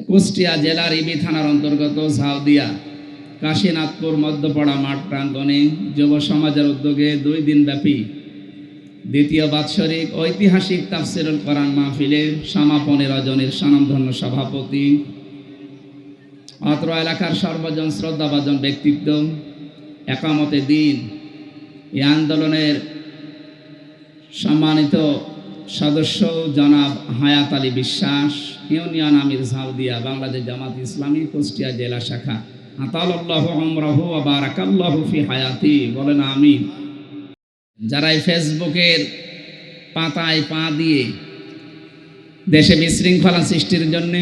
কুষ্টিয়া জেলার ইবি থানার অন্তর্গত ঝাউদিয়া কাশীনাথপুর মধ্যপাড়া মাঠ প্রাঙ্গণে যুব সমাজের উদ্যোগে 2 দিন ব্যাপী দ্বিতীয় বাৎসরিক ঐতিহাসিক তাফসিরুল কোরআন মাহফিলের সমাপনী রজনীর স্বনামধন্য সভাপতি, অত্র এলাকার সর্বজন শ্রদ্ধাভাজন ব্যক্তিত্ব, একামতে দ্বীন এই আন্দোলনের সম্মানিত সদস্য জনাব হায়াত আলী বিশ্বাস, ইউনিয়ন আমির ঝাউদিয়া, বাংলাদেশ জামাত ইসলামী কুষ্টিয়া জেলা শাখা। আতালাল্লাহু উমরাহু ওয়া বারাকাল্লাহু ফি হায়াতি, বলেন আমিন। যারা এই ফেসবুকের পাতায় পা দিয়ে দেশে বিশৃঙ্খলা সৃষ্টির জন্য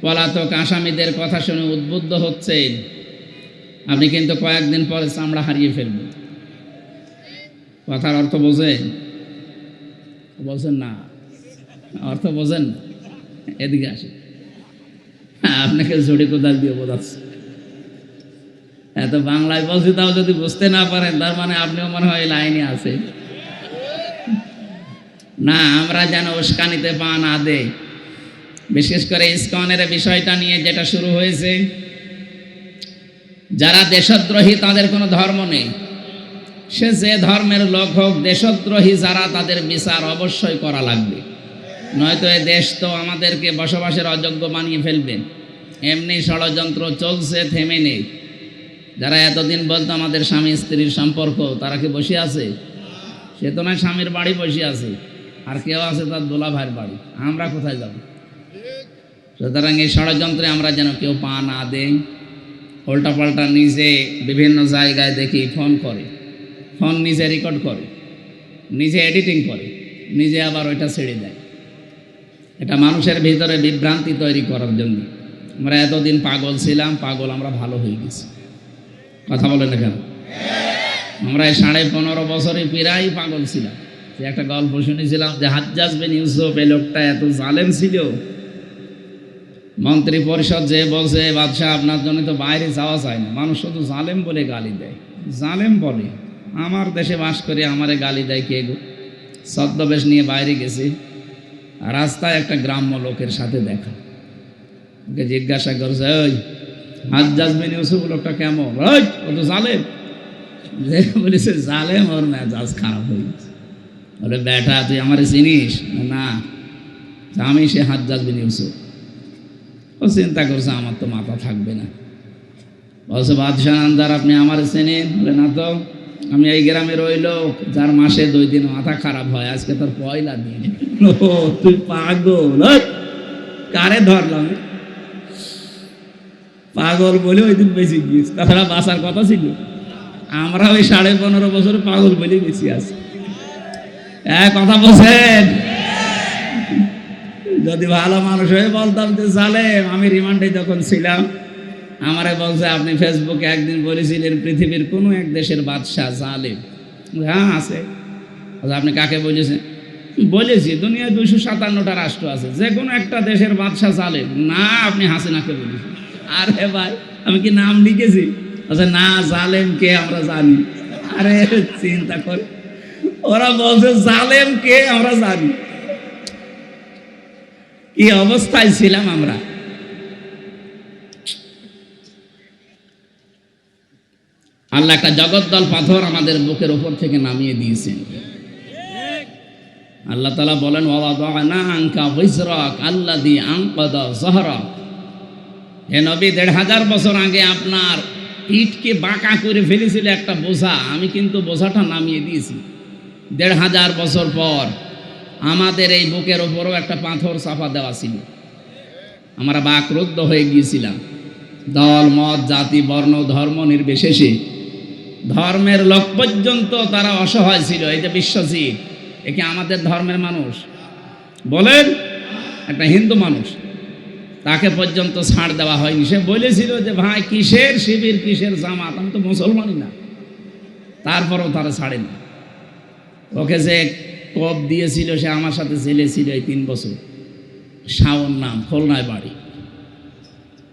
পলাতক আসামিদের কথা শুনে উদ্বুদ্ধ হচ্ছেন, আপনি কিন্তু কয়েকদিন পরে চামড়া হারিয়ে ফেলবেন। কথার অর্থ বোঝেন? বলছেন না, অর্থ বোঝেন? এদিকে আসে, আপনাকে ঝুড়ি কোদাল দিয়ে বোঝাচ্ছে। এত বাংলায় বলছি, তাও যদি বুঝতে না পারেন তার মানে আপনিও মনে হয় লাইনে আছে না। আমরা যেন উস্কানিতে পা না দেই, বিশেষ করে ইসকনের বিষয়টা নিয়ে যেটা শুরু হয়েছে। যারা দেশদ্রোহী তাদের কোনো ধর্ম নেই, সে যে ধর্মের লোক হোক, দেশদ্রোহী যারা তাদের বিচার অবশ্যই করা লাগবে, নয়তো এ দেশ তো আমাদেরকে বসবাসের অযোগ্য বানিয়ে ফেলবেন। এমনি ষড়যন্ত্র চলছে, থেমে নেই। যারা এতদিন বলতো আমাদের স্বামী স্ত্রীর সম্পর্ক, তারা কি বসে আছে? সে তো নয় স্বামীর বাড়ি বসে আছে, আর কেউ আছে তার দোলা ভাইয়ের বাড়ি। আমরা কোথায় যাব? সুতরাং এই ষড়যন্ত্রে আমরা যেন কেউ পা না দেই। উল্টাপাল্টা নিজে বিভিন্ন জায়গায় দেখি ফোন করে, ফোন নিজে রেকর্ড করে, নিজে এডিটিং করে, নিজে আবার ওইটা ছেড়ে দেয়। এটা মানুষের ভিতরে বিভ্রান্তি তৈরি করার জন্য। আমরা এতদিন পাগল ছিলাম, পাগল আমরা ভালো হয়ে গেছি। কথা বলেন না কেন? আমরা 15.5 বছরে প্রায় পাগল ছিলাম। যে একটা গল্প শুনেছিলাম যে হাজ্জাজ বিন ইউসুফ, এই লোকটা এত জালেম ছিল, মন্ত্রী পরিষদ যে বলছে বাদশাহ আপনার জন্য তো বাইরে যাওয়া যায় না, মানুষ শুধু জালেম বলে গালি দেয়। জালেম বলে, আমার দেশে বাস করে আমারে গালি দেয় কে গো? ছদ্মবেশ নিয়ে বাইরে গেছি, রাস্তায় একটা গ্রাম্য লোকের সাথে দেখা। ওকে জিজ্ঞাসা করছে, ওই হাজ্জাজ বিন ইউসুফ লোকটা কেমন? ওই ও তো জালেম। বলেছে জালেম, ওর মেজাজ খারাপ হয়ে গেছে। বলে বেটা তুই আমার চিনিস না? আমি সে হাজ্জাজ বিন ইউসুফ। ও চিন্তা করছে আমার তো মাথা থাকবে না। বলছে বাদশাহ আন্দার আপনি আমার চেনেন? বলে না তো, আমি এই গ্রামের ওই লোক যার মাসে 2 দিন মাথা খারাপ হয়, আজকে তোর পয়লা দিন। ও তুই পাগল? কারে ধরলাম? পাগল বলে ওই দিন বেশি গিয়েছে, তাছাড়া বাঁচার কথা ছিল। আমরা ওই 15.5 বছর পাগল বলে বেশি আছি। কথা বলছেন? যদি ভালো মানুষ হয়ে বলতাম যে জালেম। আমি রিমান্ডে যখন ছিলাম, আমারে বলছে আপনি ফেসবুকে একদিন বলেছিলেন পৃথিবীর কোনো এক দেশের বাদশাহ জালেম। হ্যাঁ আছে। আপনি কাকে বলেছেন? বলেছি দুনিয়ায় 257টা রাষ্ট্র আছে, যে কোনো একটা দেশের বাদশাহ জালেম না। আপনি হাসিনাকে বলেছেন। আরে ভাই, আমি কি নাম লিখেছি? আচ্ছা না, জালেম কে আমরা জানি। আরে চিন্তা করে, ওরা বলছে জালেম কে আমরা জানি। কি অবস্থায় ছিলাম আমরা! আল্লাহ একটা জগদ্দল পাথর আমাদের বুকের উপর থেকে নামিয়ে দিয়েছেন। আল্লাহ তাআলা বলেন, ওয়াদানা আনকা বিজরাক আল্লাযী আনকাযা যহরাক। হে নবী, 1500 বছর আগে আপনার পিঠকে বাঁকা করে ফেলেছিল একটা বোঝা, আমি কিন্তু বোঝাটা নামিয়ে দিয়েছি। 1500 বছর পর আমাদের এই বুকের ওপরও একটা পাথর চাপা দেওয়া ছিল। আমরা বাকরুদ্ধ হয়ে গিয়েছিলাম। দল মত জাতি বর্ণ ধর্ম নির্বিশেষে ধর্মের লোক পর্যন্ত তারা অসহায় ছিল। এই যে বিশ্বজিৎ, একে আমাদের ধর্মের মানুষ বলেন, একটা হিন্দু মানুষ, তাকে পর্যন্ত ছাড় দেওয়া হয়নি। সে বলেছিল যে ভাই কিসের শিবির, কিসের জামাত, আমি তো মুসলমানই না। তারপরও তারা ছাড়েনি। ওকে যে কোপ দিয়েছিল সে আমার সাথে জেলে ছিল এই 3 বছর। শাওন নাম, খুলনায় বাড়ি।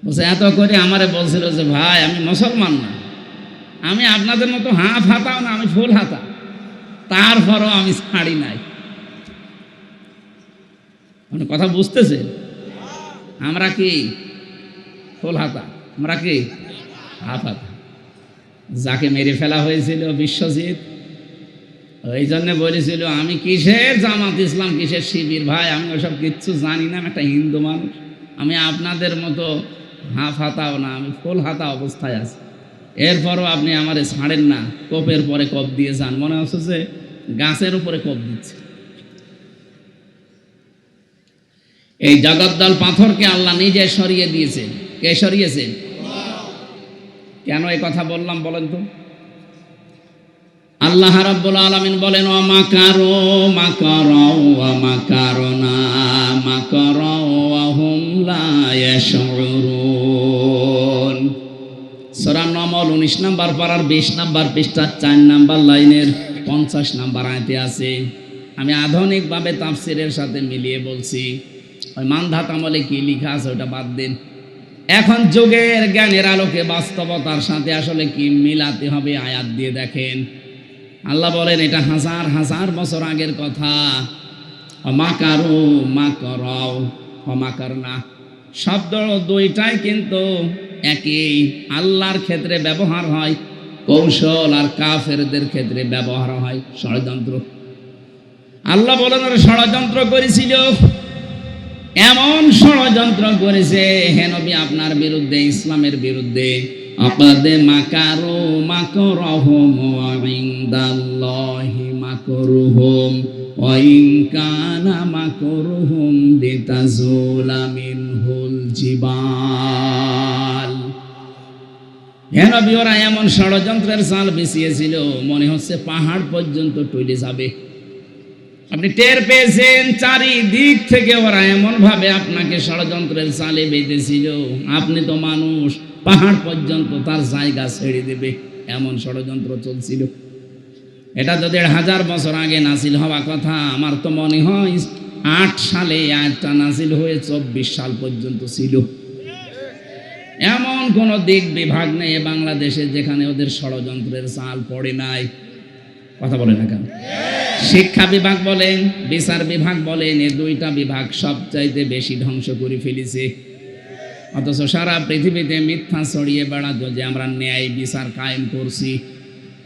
বলছে এত করে আমারে বলছিল যে ভাই আমি মুসলমান না, আমি আপনাদের মতো হাফ হাতাও না, আমি ফুল হাতা, তারপরও আমি ছাড়ি নাই। মানে কথা বুঝতেছে? আমরা কি ফুল হাতা, আমরা কি হাফ হাতা। যাকে মেরে ফেলা হয়েছিল বিশ্বজিৎ, ওই জন্য বলেছিল আমি কিসের জামাত ইসলাম, কিসের শিবির, ভাই আমি ওসব কিচ্ছু জানি না, আমি একটা হিন্দু মানুষ, আমি আপনাদের মতো হাফ হাতাও না, আমি ফুল হাতা অবস্থায় আছি। এরপরও আপনি আমারে ছাড়েন না, কোপের পরে কোপ দিয়ে যান, মনে হচ্ছে যে গাছের উপরে কোপ দিচ্ছে। এই জগদ্দল পাথরকে আল্লাহ নিজে সরিয়ে দিয়েছে। কে সরিয়েছে? কেন এই কথা বললাম বলেন তো? আল্লাহ রাব্বুল আলামিন বলেন ওয়া মাকারু মাকারা ওয়া মাকারনা মাকারা ওয়া হুম লা ইয়াশউরুন। সূরা নমল 19 নম্বর পারার 20 নম্বর পৃষ্ঠা 4 নম্বর লাইনের 50 নম্বর আয়াতে আছে। আমি আধুনিকভাবে তাফসীরের সাথে মিলিয়ে বলছি, ওই মানধাত আমলে কি লেখা আছে ওটা বাদ দিন। এখন যুগের জ্ঞানের আলোকে বাস্তবতার সাথে আসলে কি মিলাতে হবে আয়াত দিয়ে দেখেন। আল্লাহ বলেন এটা হাজার হাজার বছর আগের কথা। মাকারু মাকরাও মাকারনা শব্দ দুইটাই কিন্তু একই, আল্লাহর ক্ষেত্রে ব্যবহার হয় কৌশল, আর কাফেরদের ক্ষেত্রে ব্যবহার হয় ষড়যন্ত্র। আল্লাহ বলেন ওরা ষড়যন্ত্র করেছিল, এমন ষড়যন্ত্র করেছে হে নবী আপনার বিরুদ্ধে, ইসলামের বিরুদ্ধে। আকাদে মাকারু মাকরহুম ওয়া ইনদাল্লাহি মাকরুহুম ওয়া ইন কানা মাকরুহুম লিতাজুলা মিনহুল জিবাল। হে নবী ওরা এমন ষড়যন্ত্রের জাল বিছিয়েছিল মনে হচ্ছে পাহাড় পর্যন্ত টলে যাবে। আপনি টের পেয়েছেন চারিদিক থেকে ওরা এমন ভাবে আপনাকে ষড়যন্ত্রের চালে বেঁধেছিল, আপনি তো মানুষ, পাহাড় পর্যন্ত তার জায়গা ছেড়ে দেবে, এমন ষড়যন্ত্র চলছিল। এটা তো 1500 বছর আগে নাজিল হওয়া কথা। আমার তো মনে হয় 8 সালে আয়াতটা নাজিল হয়ে 24 সাল পর্যন্ত ছিল। এমন কোন দিক বিভাগ নেই বাংলাদেশে যেখানে ওদের ষড়যন্ত্রের চাল পড়ে নাই। কথা বলে না কেন? শিক্ষা বিভাগ বলেন, বিচার বিভাগ বলেন, এই দুইটা বিভাগ সবচাইতে বেশি ধ্বংস করে ফেলেছে। অথচ সারা পৃথিবীতে মিথ্যা ছড়িয়ে বেড়াতো যে আমরা ন্যায় বিচার কায়েম করছি।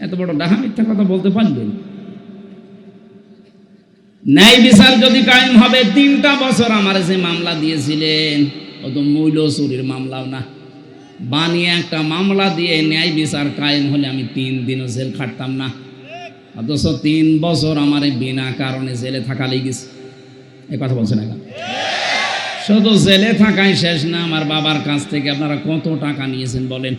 এত বড় ডাহা মিথ্যা কথা বলতে পারবেন? ন্যায় বিচার যদি কায়েম হবে, 3টা বছর আমার যে মামলা দিয়েছিলেন ও তো মূল্য চুরির মামলাও না, বানিয়ে একটা মামলা দিয়ে ন্যায় বিচার কায়েম হলে আমি 3 দিনও জেল খাটতাম না। অথচ 3 বছর আমার বিনা কারণে জেলে থাকা লেগেছে। এই কথা বলছেন না? শুধু জেলে থাকাই শেষ না, আমার বাবার কাছ থেকে আপনারা কত টাকা নিয়েছেন বলেন?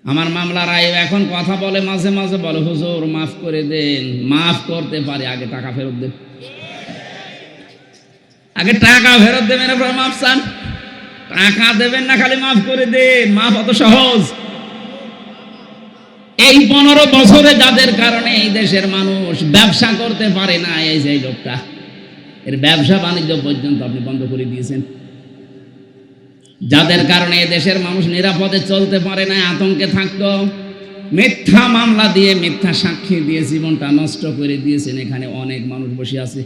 আমার মামলার আয় এখন কথা বলে, মাঝে মাঝে বলে হুজুর মাফ করে দেন। মাফ করতে পারে, আগে টাকা ফেরত দেন। আগে টাকা ফেরত দেবেন, এরপর মাফ চান। টাকা দেবেন না, খালি মাফ করে দেন। মাফ অত সহজ? এই 15 বছরে যাদের কারণে এই দেশের মানুষ ব্যবসা করতে পারে না, এই যে লোকটা, এর ব্যবসা বাণিজ্য পর্যন্ত আপনি বন্ধ করে দিয়েছেন। যাদের কারণে এই দেশের মানুষ নিরাপদে চলতে পারে না, আতঙ্কে থাকতো, মিথ্যা মামলা দিয়ে মিথ্যা সাক্ষী দিয়ে জীবনটা নষ্ট করে দিয়েছেন। এখানে অনেক মানুষ বসে আছে,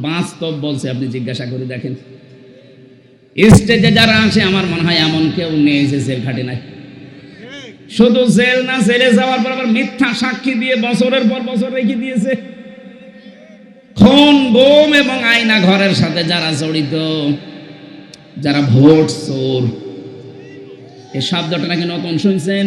বাস্তব বলছে, আপনি জিজ্ঞাসা করে দেখেন। স্টেজে যারা আছে আমার মনে হয় এমন কেউ নেই যে জেল খাটে নাই। শুধু জেল না, জেলে যাওয়ার পর আবার মিথ্যা সাক্ষী দিয়ে বছরের পর বছর রেখে দিয়েছে। খুন, গুম এবং আয়না ঘরের সাথে যারা জড়িত, যারা ভোট চোর, এই শব্দটা নাকি নতুন শুনছেন?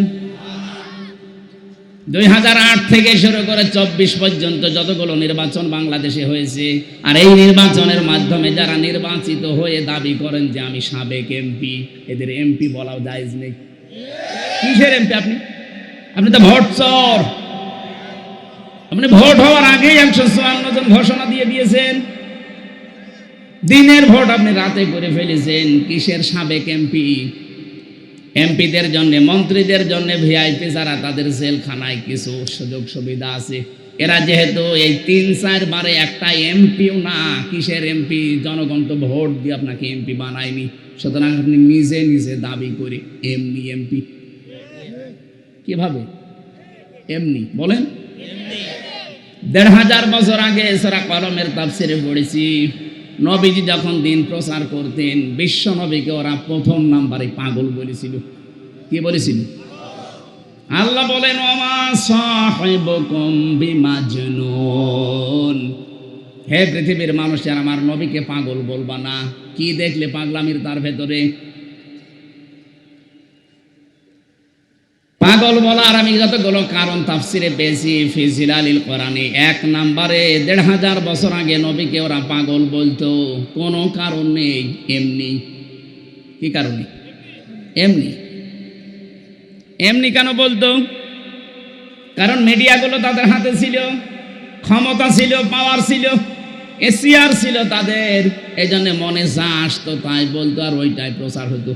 2008 থেকে শুরু করে 24 পর্যন্ত যতগুলো নির্বাচন বাংলাদেশে হয়েছে, আর এই নির্বাচনের মাধ্যমে যারা নির্বাচিত হয়ে দাবি করেন যে আমি সাবেক এমপি, এদের এমপি বলাও জায়েজ নেই। কিসের এমপি আপনি? আপনি তো ভোট চোর। আপনি ভোট হওয়ার আগেই 154 জন ঘোষণা দিয়ে দিয়েছেন। দিনের ভোট আপনি রাতে করে ফেলেছেন। কিসের সাবেক এমপি? এমপিদের জন্য, মন্ত্রীদের জন্য ভিআইপি যারা, তাদের জেলখানায় কিছু সুযোগ সুবিধা আছে। এরা যেহেতু এই 3-4 বারে একটা এমপিও না, কিসের এমপি? জনগণ তো ভোট দিয়ে আপনাকে এমপি বানায়নি, সুতরাং আপনি নিজে নিজে দাবি করে এমনি এমপি। কিভাবে এমনি বলেন? 1500 বছর আগে সূরা কলমের তাফসিরে পড়েছি, নবীজি যখন দিন প্রচার করতেন বিশ্ব নবীকে ওরা প্রথম নাম্বারে পাগল বলেছিল। কি বলেছিল? আল্লাহ বলেন ওমা সাহিবুকুম বিমাজনুন, হে পৃথিবীর মানুষের আমার নবীকে পাগল বলবা না। কি দেখলে পাগলামির তার ভেতরে? পাগল বলার আমি যতগুলো কারণ তাফসিরে পেয়েছি ফি জিলালিল কোরআনে, 1 নম্বরে 1500 বছর আগে নবীকে ওরা পাগল বলতো কোনো কারণ নেই, এমনি। কি কারণে? এমনি। এমনি কেন বলতো? কারণ মিডিয়াগুলো তাদের হাতে ছিল, ক্ষমতা ছিল, পাওয়ার ছিল, এসিআর ছিল তাদের, এই জন্য মনে যা আসতো তাই বলতো আর ওইটাই প্রচার হতো।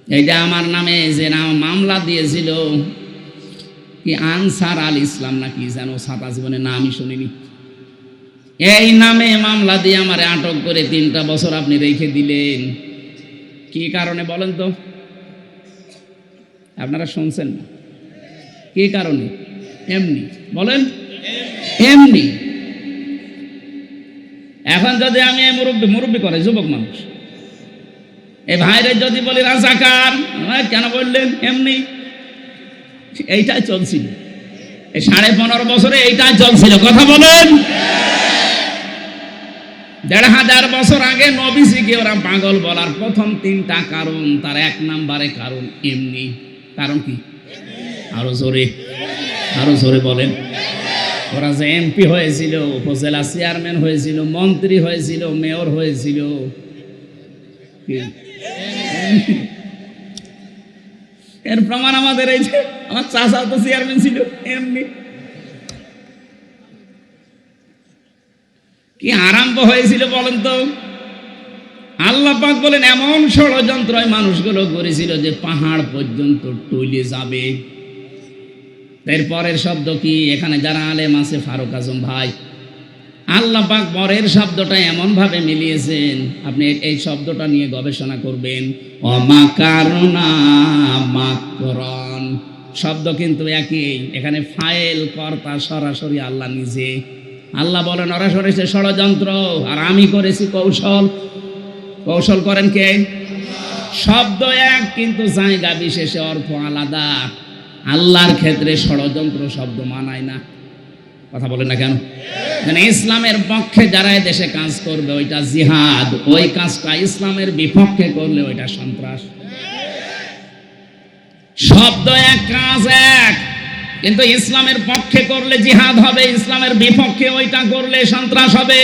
এই যে আমার নামে যে মামলা দিয়েছিল কি আনসার আল ইসলাম না কি যেন, সাতা জীবনে নামই শুনিনি, এই নামে মামলা দিয়ে আমারে আটক করে 3টা বছর আপনি রেখে দিলেন। কি কারণে বলেন তো? আপনারা শুনছেন না? কি কারণে? এমনি। বলেন এমনি। এখন যদি আমি মুরব্বী করে যুবক মানুষ, এই ভাইরে যদি বলি রাজাকার, কেন বললেন? এমনি। এইটাই চলছিল এই 15.5 বছরে, এইটাই চলছিল। কথা বলেন। 1500 বছর আগে নবীজিকে ওরা পাগল বলার প্রথম 3টা কারণ, তার 1 নম্বরে কারণ এমনি। কারণ কি? আরো জোরে বলেন। ওরা যে এমপি হয়েছিল, উপজেলা চেয়ারম্যান হয়েছিল, মন্ত্রী হয়েছিল, মেয়র হয়েছিল, এর প্রমাণ আমাদের এই যে আমার চাচা তো চেয়ারম্যান ছিল এমনি। কি আরম্ভ হয়েছিল বলেন তো? আল্লাহ পাক বলেন এমন ষড়যন্ত্র মানুষগুলো করেছিল যে পাহাড় পর্যন্ত টইলে যাবে। এরপরের শব্দ কি? এখানে যারা আলেম আছে, ফারুক আজম ভাই, আল্লাহ পাক পরের শব্দটা এমন ভাবে মিলিয়েছেন, আপনি এই শব্দটা নিয়ে গবেষণা করবেন। অমাকারনা মাকরন শব্দ কিন্তু একই। এখানে ফাইল কর্তা সরাসরি আল্লাহ নিজে। আল্লাহ বলেন ওরা করেছে ষড়যন্ত্র আর আমি করেছি কৌশল। কৌশল করেন কে? শব্দ এক কিন্তু জায়গা বিশেষে অর্থ আলাদা। আল্লাহর ক্ষেত্রে ষড়যন্ত্র শব্দ মানায় না। কথা বলেন না কেন? ইসলামের পক্ষে যারা দেশে কাজ করবে ওইটা জিহাদ, ওই কাজটা ইসলামের বিপক্ষে করলে ওইটা সন্ত্রাস। শব্দ এক, কাজ এক, কিন্তু ইসলামের পক্ষে করলে জিহাদ হবে, ইসলামের বিপক্ষে ওইটা করলে সন্ত্রাস হবে।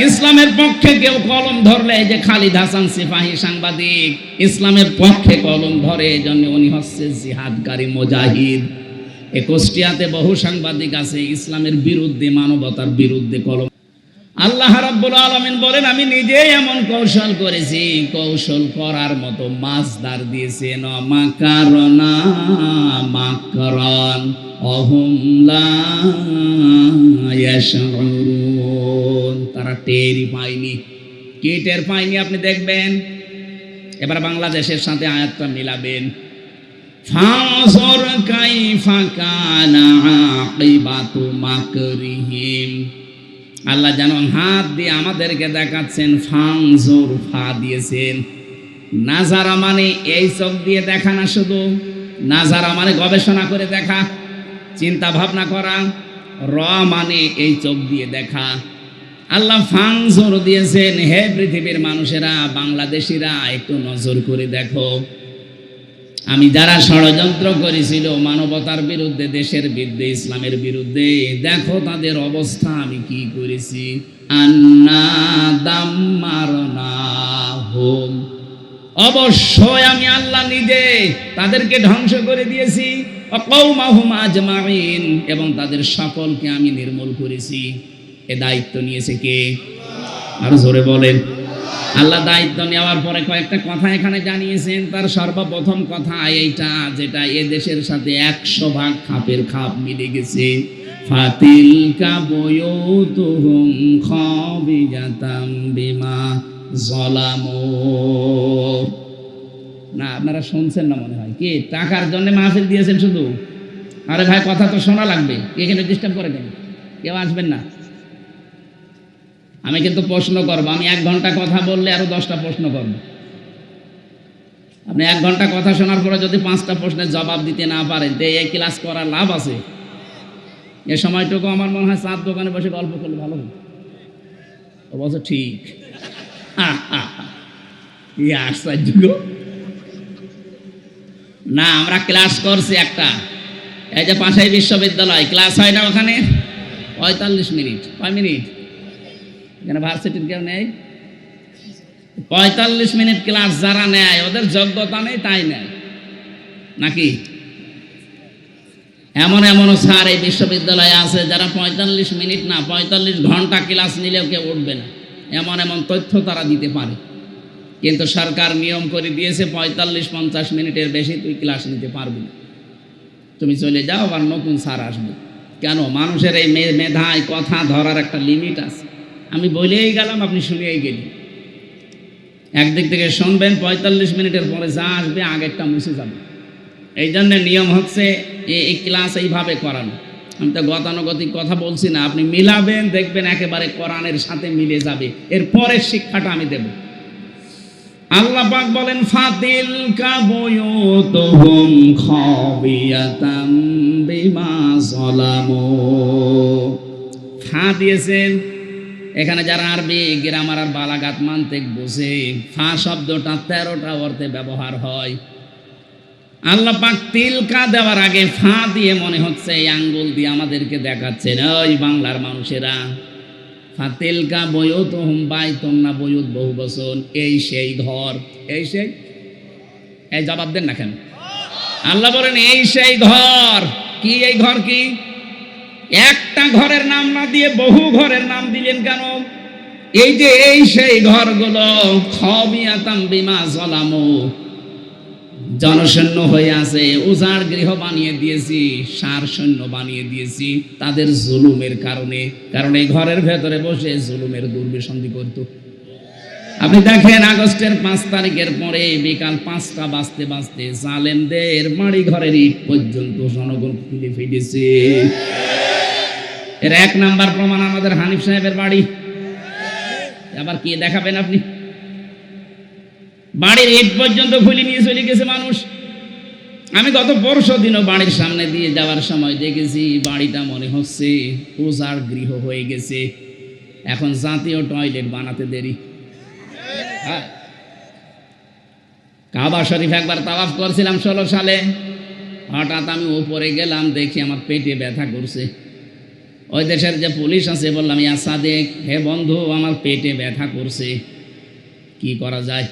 ইসলামের পক্ষে কেউ কলম ধরলে, যে খালিদ হাসান সিপাহী সাংবাদিক ইসলামের পক্ষে কলম ধরে, এই জন্য উনি হচ্ছে জিহাদকারী মুজাহিদ। কুষ্টিয়াতে বহু সাংবাদিক আছে ইসলামের বিরুদ্ধে, মানবতার বিরুদ্ধে কলম। আল্লাহ রাব্বুল আলামিন বলেন আমি নিজেই এমন কৌশল করেছি, কৌশল করার মতো মাসদার দিয়েছেন। মাকারনা মাকরান অহুম লা ইয়াশউরুন, তারা টেরই পায়নি। কি টের পায়নি আপনি দেখবেন। এবার বাংলাদেশের সাথে আয়াতটা মিলাবেন। ফানজুর কাইফা কানা আকিবাতু মাকরিহিম। আল্লাহ যেন হাত দিয়ে আমাদেরকে দেখাচ্ছেন। ফানজুর, ফা দিয়েছেন। নাজারা মানে এই চোখ দিয়ে দেখা না, শুধু নাজারা মানে গবেষণা করে দেখা, চিন্তা ভাবনা করা। র মানে এই চোখ দিয়ে দেখা। আল্লাহ ফানজুর দিয়েছেন। হে পৃথিবীর মানুষেরা, বাংলাদেশিরা একটু নজর করে দেখো, আমি যারা ষড়যন্ত্র করেছিল মানবতার বিরুদ্ধে, দেশের বিরুদ্ধে, ইসলামের বিরুদ্ধে, দেখো তাদের অবস্থা আমি কি করেছি। আন্না দাম্মারনাহুম, অবশ্যই আমি আল্লাহ নিজে তাদেরকে ধ্বংস করে দিয়েছি। ওয়াকাউমাহুম আজমাইন, এবং তাদের সকলকে আমি নির্মূল করেছি। এ দায়িত্ব নিয়েছে কে? আরো জোরে বলেন। আল্লাহ দায়িত্ব নেওয়ার পরে কয়েকটা কথা এখানে জানিয়েছেন। তার সর্বপ্রথম কথা এইটা, যেটা এ দেশের সাথে 100 ভাগ খাপের খাপ মিলে গেছে। ফাতিলকা বুয়ুতুহুম খাবিজাতাম বিমা যালামু। না আপনারা শুনছেন না মনে হয়। কি টাকার জন্য মাহফিল দিয়েছেন শুধু? আরে ভাই কথা তো শোনা লাগবে, এখানে ডিস্টার্ব করে দেন, কেউ আসবেন না। আমি কিন্তু প্রশ্ন করবো। আমি 1 ঘন্টা কথা বললে আরো 10টা প্রশ্ন করব। আপনি 1 ঘন্টা কথা শোনার পরে যদি 5টা প্রশ্নের জবাব দিতে না পারেন, তো এই ক্লাস করার লাভ আছে? এ সময়টুকু আমার মনে হয় চার দোকানে বসে গল্প করলে ভালো হবে। অবশ্য ঠিক। আশ্চর্য না, আমরা ক্লাস করছি একটা, এই যে পাশেই বিশ্ববিদ্যালয়, ক্লাস হয় না ওখানে 45 মিনিট। কয় মিনিট? এখানে ভার্সিটির কেউ নেই? 45 মিনিট ক্লাস যারা নেয় ওদের যোগ্যতা নেই তাই নেয় নাকি? এমন এমনও স্যার এই বিশ্ববিদ্যালয়ে আছে যারা 45 মিনিট না 45 ঘন্টা ক্লাস নিলেও কেউ উঠবে না, এমন এমন তথ্য তারা দিতে পারে। কিন্তু সরকার নিয়ম করে দিয়েছে 45-50 মিনিটের বেশি তুই ক্লাস নিতে পারবি না, তুমি চলে যাও, আবার নতুন স্যার আসবে। কেন? মানুষের এই মেধায় কথা ধরার একটা লিমিট আছে। আমি বলেই গেলাম, আপনি শুনেই গেলেন। একদিক থেকে শুনবেন, 45 মিনিটের পরে যা আসবে আগেরটা মুছে যাবে। এই জন্য নিয়ম হচ্ছে এই ক্লাস এইভাবে করানো। আমি তো গতানুগতিক কথা বলছি না, আপনি মিলাবেন, দেখবেন একেবারে কোরআনের সাথে মিলে যাবে। এর পরের শিক্ষাটা আমি দেব। আল্লাহ পাক বলেন, ফাতিল কাবুয়ুতুহুম খাবিয়াতাম বিমা যালামু। ফা দিয়েছেন এখানে যারা আরবি গ্রামার আর বালাগাত মানতেক বোঝে, ফা শব্দটা 13টা অর্থে ব্যবহার হয়। আল্লাহ পাক তিলকা দেওয়ার আগে ফা দিয়ে মনে হচ্ছে এই আঙ্গুল দিয়ে আমাদেরকে দেখাচ্ছেন, ওই বাংলার মানুষেরা, ফাতিলকা বুয়ুতুহুম বাইতুন না বুয়ুত বহু বচন, এই সেই ঘর। এই সেই, এই জবাব দেন না কেন? আল্লাহ বলেন এই সেই ঘর। কি এই ঘর? কি একটা ঘরের নাম না দিয়ে বহু ঘরের নাম দিলেন কেন? এই যে এই সেই ঘরগুলো খাবিয়াতাম বিমা যালামু, জনশূন্য হয়ে আছে, উজাড় গৃহ বানিয়ে দিয়েছি, সার সৈন্য বানিয়ে দিয়েছি তাদের জুলুমের কারণে। কারণ এই ঘরের ভেতরে বসে জুলুমের দুর্বিসন্ধি করত। আপনি দেখেন আগস্টের 5 তারিখের পরে বিকাল 5টা বাজতে বাজতে জালেমদের বাড়ি ঘরের ইট পর্যন্ত জনগণ খুলে ফেলেছে। এর 1 নাম্বার প্রমাণ আমাদের হানিফ সাহেবের বাড়ি। আবার কি দেখাবেন আপনি? বাড়ির ইট পর্যন্ত খুলে নিয়ে চলে গেছে মানুষ। আমি গত পরশু দিনও বাড়ির সামনে দিয়ে যাওয়ার সময় দেখেছি বাড়িটা মনে হচ্ছে উজাড় গৃহ হয়ে গেছে। এখন জাতীয় টয়লেট বানাতে দেরি। কাবা শরীফ একবার তাওয়াফ করছিলাম 16 সালে, হঠাৎ আমি উপরে গেলাম, দেখি আমার পেটে ব্যথা করছে। ওই দেশের যে পুলিশ আছে বললাম, ইয়া সাদেক, হে বন্ধু, আমার পেটে ব্যথা করছে, কি করা যায়?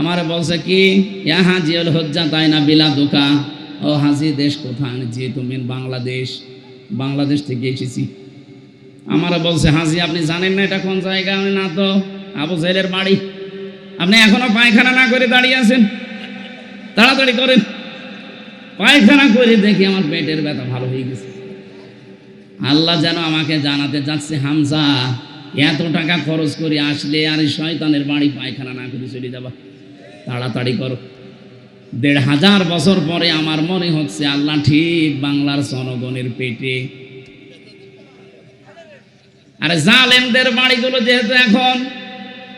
আমার বলছে কি, ইয়া হাজিউল হজ্জা তাই না বিলা দোকা। ও হাজি, দেশ কোথায়? যে তুমি বাংলাদেশ, বাংলাদেশ থেকে এসেছি। আমার বলছে, হাজি আপনি জানেন না এটা কোন জায়গা? আমি না তো, আবু জেলের বাড়ি। আপনি এখনো পায়খানা না করে দাঁড়িয়ে আছেন, তাড়াতাড়ি করেন। পায়খানা করে দেখি আমার পেটের ব্যথা ভালো হয়ে গেছে। আল্লাহ যেন আমাকে জানাতে যাচ্ছে, হামজা, এত টাকা খরচ করে আসলে আর শয়তানের বাড়ি পায়খানা না করে চলে যাবা, তাড়াতাড়ি করো। 1500 বছর পরে আমার মনে হচ্ছে আল্লাহ ঠিক বাংলার জনগণের পেটে। আরে জালেমদের বাড়িগুলো যেহেতু এখন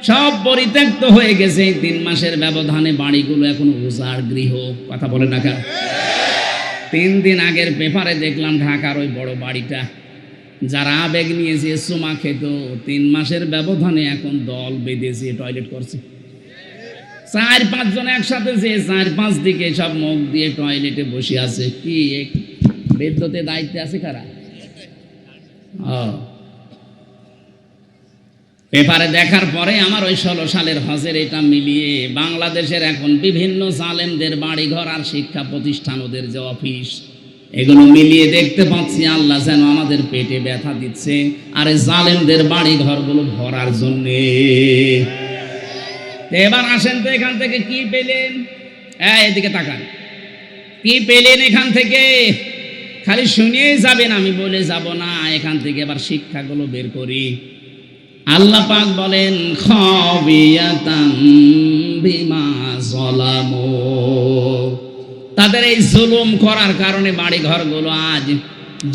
সব পরিত্যক্ত হয়ে গেছে, এই 3 মাসের ব্যবধানে বাড়িগুলো এখন উজাড় গৃহ। কথা বলে না কেন? 3 দিন আগের পেপারে দেখলাম ঢাকার ওই বড় বাড়িটা, যারা আবেগ নিয়ে যে চুমা খেত, 3 মাসের ব্যবধানে এখন দল বেঁধেছে, টয়লেট করছে। 4-5 জন একসাথে, যে 4-5 দিকে সব মুখ দিয়ে টয়লেটে বসে আছে। কি বিদ্যুতে দায়িত্বে আছে কারা? পেপারে দেখার পরে আমার ওই 16 সালের হজের এটা মিলিয়ে বাংলাদেশের এখন বিভিন্ন জালেমদের বাড়িঘর আর শিক্ষা প্রতিষ্ঠান, ওদের যে অফিস, এগুলো মিলিয়ে দেখতে পাচ্ছি আল্লাহ যেন আমাদের পেটে ব্যথা দিচ্ছে, আর জালেমদের বাড়ি ঘরগুলো ভরার জন্যে। এবার আসেন তো, এখান থেকে কি পেলেন? এদিকে তাকান, কি পেলেন এখান থেকে? খালি শুনিয়েই যাবেন, আমি বলে যাব না। এখান থেকে এবার শিক্ষাগুলো বের করি। আল্লাহ পাক বলেন, খাবিয়াতাম বিমা যালামু, তাদের এই জুলুম করার কারণে বাড়ি ঘরগুলো আজ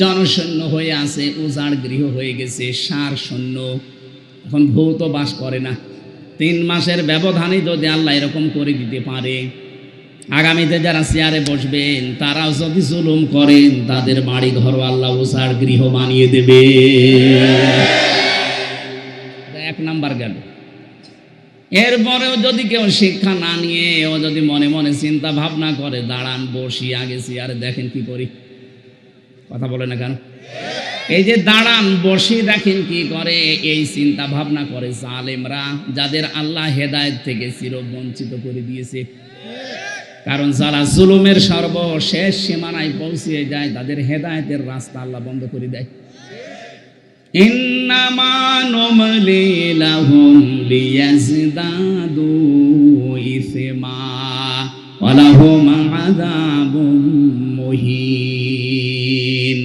জনশূন্য হয়ে আছে, উজাড় গৃহ হয়ে গেছে, সার শূন্য। এখন ভূত বাস করে না। 3 মাসের ব্যবধানে যদি আল্লাহ এরকম করে দিতে পারে, আগামীতে যারা চেয়ারে বসবেন তারাও যদি জুলুম করেন তাদের বাড়ি ঘর আল্লাহ উসার গৃহ বানিয়ে দেবে। 1 নাম্বার গেল। এরপরেও যদি কেউ শিক্ষা না নিয়ে ও যদি মনে মনে চিন্তা ভাবনা করে, দাঁড়ান বসি আগে চেয়ারে দেখেন কি করি, কথা বলে না কেন? এই যে দাঁড়ান বসি দেখেন কি করে, এই চিন্তা ভাবনা করে জালেমরা, যাদের আল্লাহ হেদায়েত থেকে চিরবঞ্চিত করে দিয়েছে। কারণ যারা জুলুমের সর্বশেষ সীমানায় পৌঁছে যায় তাদের হেদায়েতের রাস্তা আল্লাহ বন্ধ করে দেয়। ইন্নামা নুমলি লাহুম লিয়াজদাদু ইসমা ওয়া লাহুম আযাবুম মুহিন।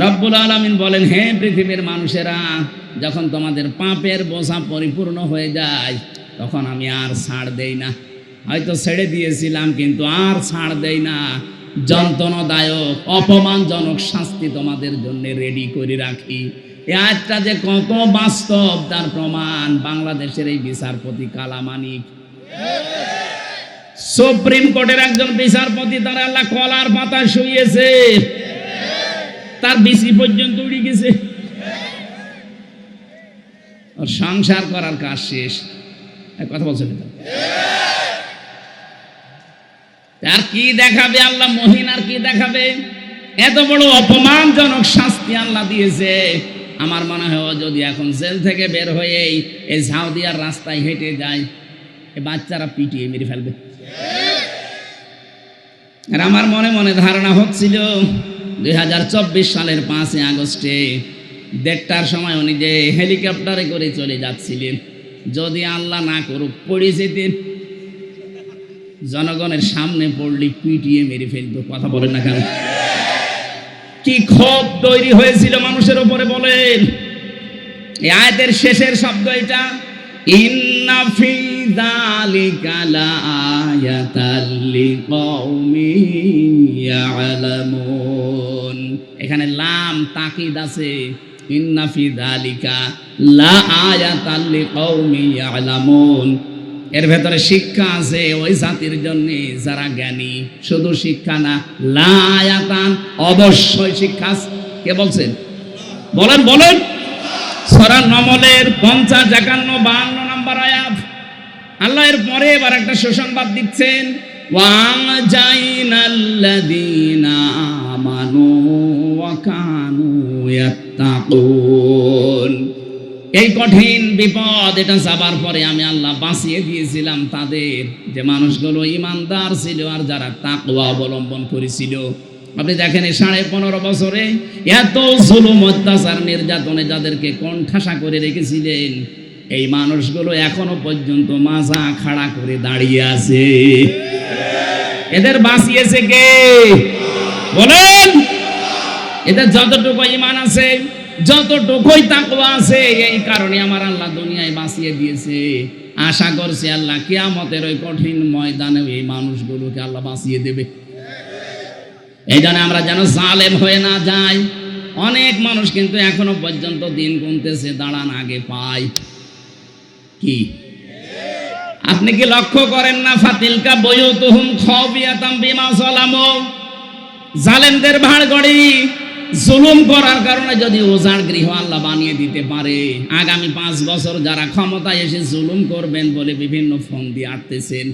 রব্বুল আলামিন বলেন, হে পৃথিবীর মানুষেরা, যখন তোমাদের পাপের বোঝা পরিপূর্ণ হয়ে যায় তখন আমি আর ছাড় দেই না। হয়তো ছেড়ে দিয়েছিলাম কিন্তু আর ছাড় দেই না। যন্ত্রণাদায়ক অপমানজনক শাস্তি তোমাদের জন্য রেডি করে রাখি। এই আয়াতটা যে কত বাস্তব তার প্রমাণ বাংলাদেশের এই বিচারপতি কালামানিক। সুপ্রিম কোর্টের একজন বিচারপতি, তার আল্লাহ কলার পাতা শুইয়েছে, তার বিসি পর্যন্ত উড়ে গেছে, ওর সংসার করার কাজ শেষ। কথা বলছেন আর কি দেখাবে আল্লাহ মহিন, আর কি দেখাবে? এত বড় অপমানজনক শাস্তি আল্লাহ দিয়েছে। আমার মনে হয় যদি এখন জেল থেকে বের হয়ে এই সাউদিয়ার রাস্তায় হেঁটে যায়, এই বাচ্চারা পিটিয়ে মেরে ফেলবে। আর আমার মনে মনে ধারণা হচ্ছিল 2024 সালের 5 আগস্টে 1:30টার সময় উনি যে হেলিকপ্টারে করে চলে যাচ্ছিলেন, যদি আল্লাহ না করুক পড়ে যেতেন, জনগণের সামনে পড়লে পিটিয়ে মেরে ফেলতো। কথা বলেন না কেন? কি ক্ষোভ তৈরি হয়েছিল মানুষের উপরে বলেন। এই আয়াতের শেষের শব্দ এটা, ইন্না ফি যালিকা লাআয়াতাল লিকাউমিন ইয়ালামুন। এখানে লাম তাকিদ আছে, ইন্না ফি যালিকা লাআয়াতাল লিকাউমিন ইয়ালামুন। এর ভেতরে শিক্ষা আছে ওই জাতির জন্য যারা জ্ঞানী। শুধু শিক্ষা না, লায়াতান অবশ্যই শিক্ষা। কে বলছেন? বলেন বলেন। সূরা নমলের 50, 51, 52 নম্বর আয়াত। আল্লাহ এর পরে এবার একটা সুসংবাদ দিচ্ছেন, ওয়াজাইনাল্লাযীনা আমানু ওয়া কানু ইয়াত্তাকুন। এই কঠিন বিপদ এটা যাবার পরে আমি আল্লাহ বাঁচিয়ে দিয়েছিলাম তাদের, যে মানুষগুলো ইমানদার ছিল আর যারা তাকওয়া অবলম্বন করেছিল। আপনি দেখেন এই 15.5 বছরে এত জুলুম অত্যাচার নির্যাতনে যাদেরকে কোণঠাসা করে রেখেছিলেন, এই মানুষগুলো এখনো পর্যন্ত মাজা খাড়া করে দাঁড়িয়ে আছে। এদের বাঁচিয়েছে কে? বলেন। এদের যতটুকু ঈমান আছে, যতটুকুই তাকওয়া আছে, এই কারণে আমার আল্লাহ দুনিয়ায় বাঁচিয়ে দিয়েছে। আশা করছি আল্লাহ কিয়ামতের ওই কঠিন ময়দানে এই মানুষগুলোকে আল্লাহ বাঁচিয়ে দেবে। এই জন্য আমরা যেন জালেম হয়ে না যাই। অনেক মানুষ কিন্তু এখনো পর্যন্ত দিন গুনতেছে, দাঁড়ান আগে পাই। কি আপনি কি লক্ষ্য করেন না? ফাতিলকা বুয়ুতুহুম খাবিয়াতাম বিমা যালামু। জালেমদের ভাড়গড়ি জুলুম করার কারণে যদি ওজার গৃহ আল্লাহ বানিয়ে দিতে পারে, আগামী 5 বছর যারা ক্ষমতায় এসে জুলুম করবেন বলে বিভিন্ন ফোন দিয়ে আটতেছেন,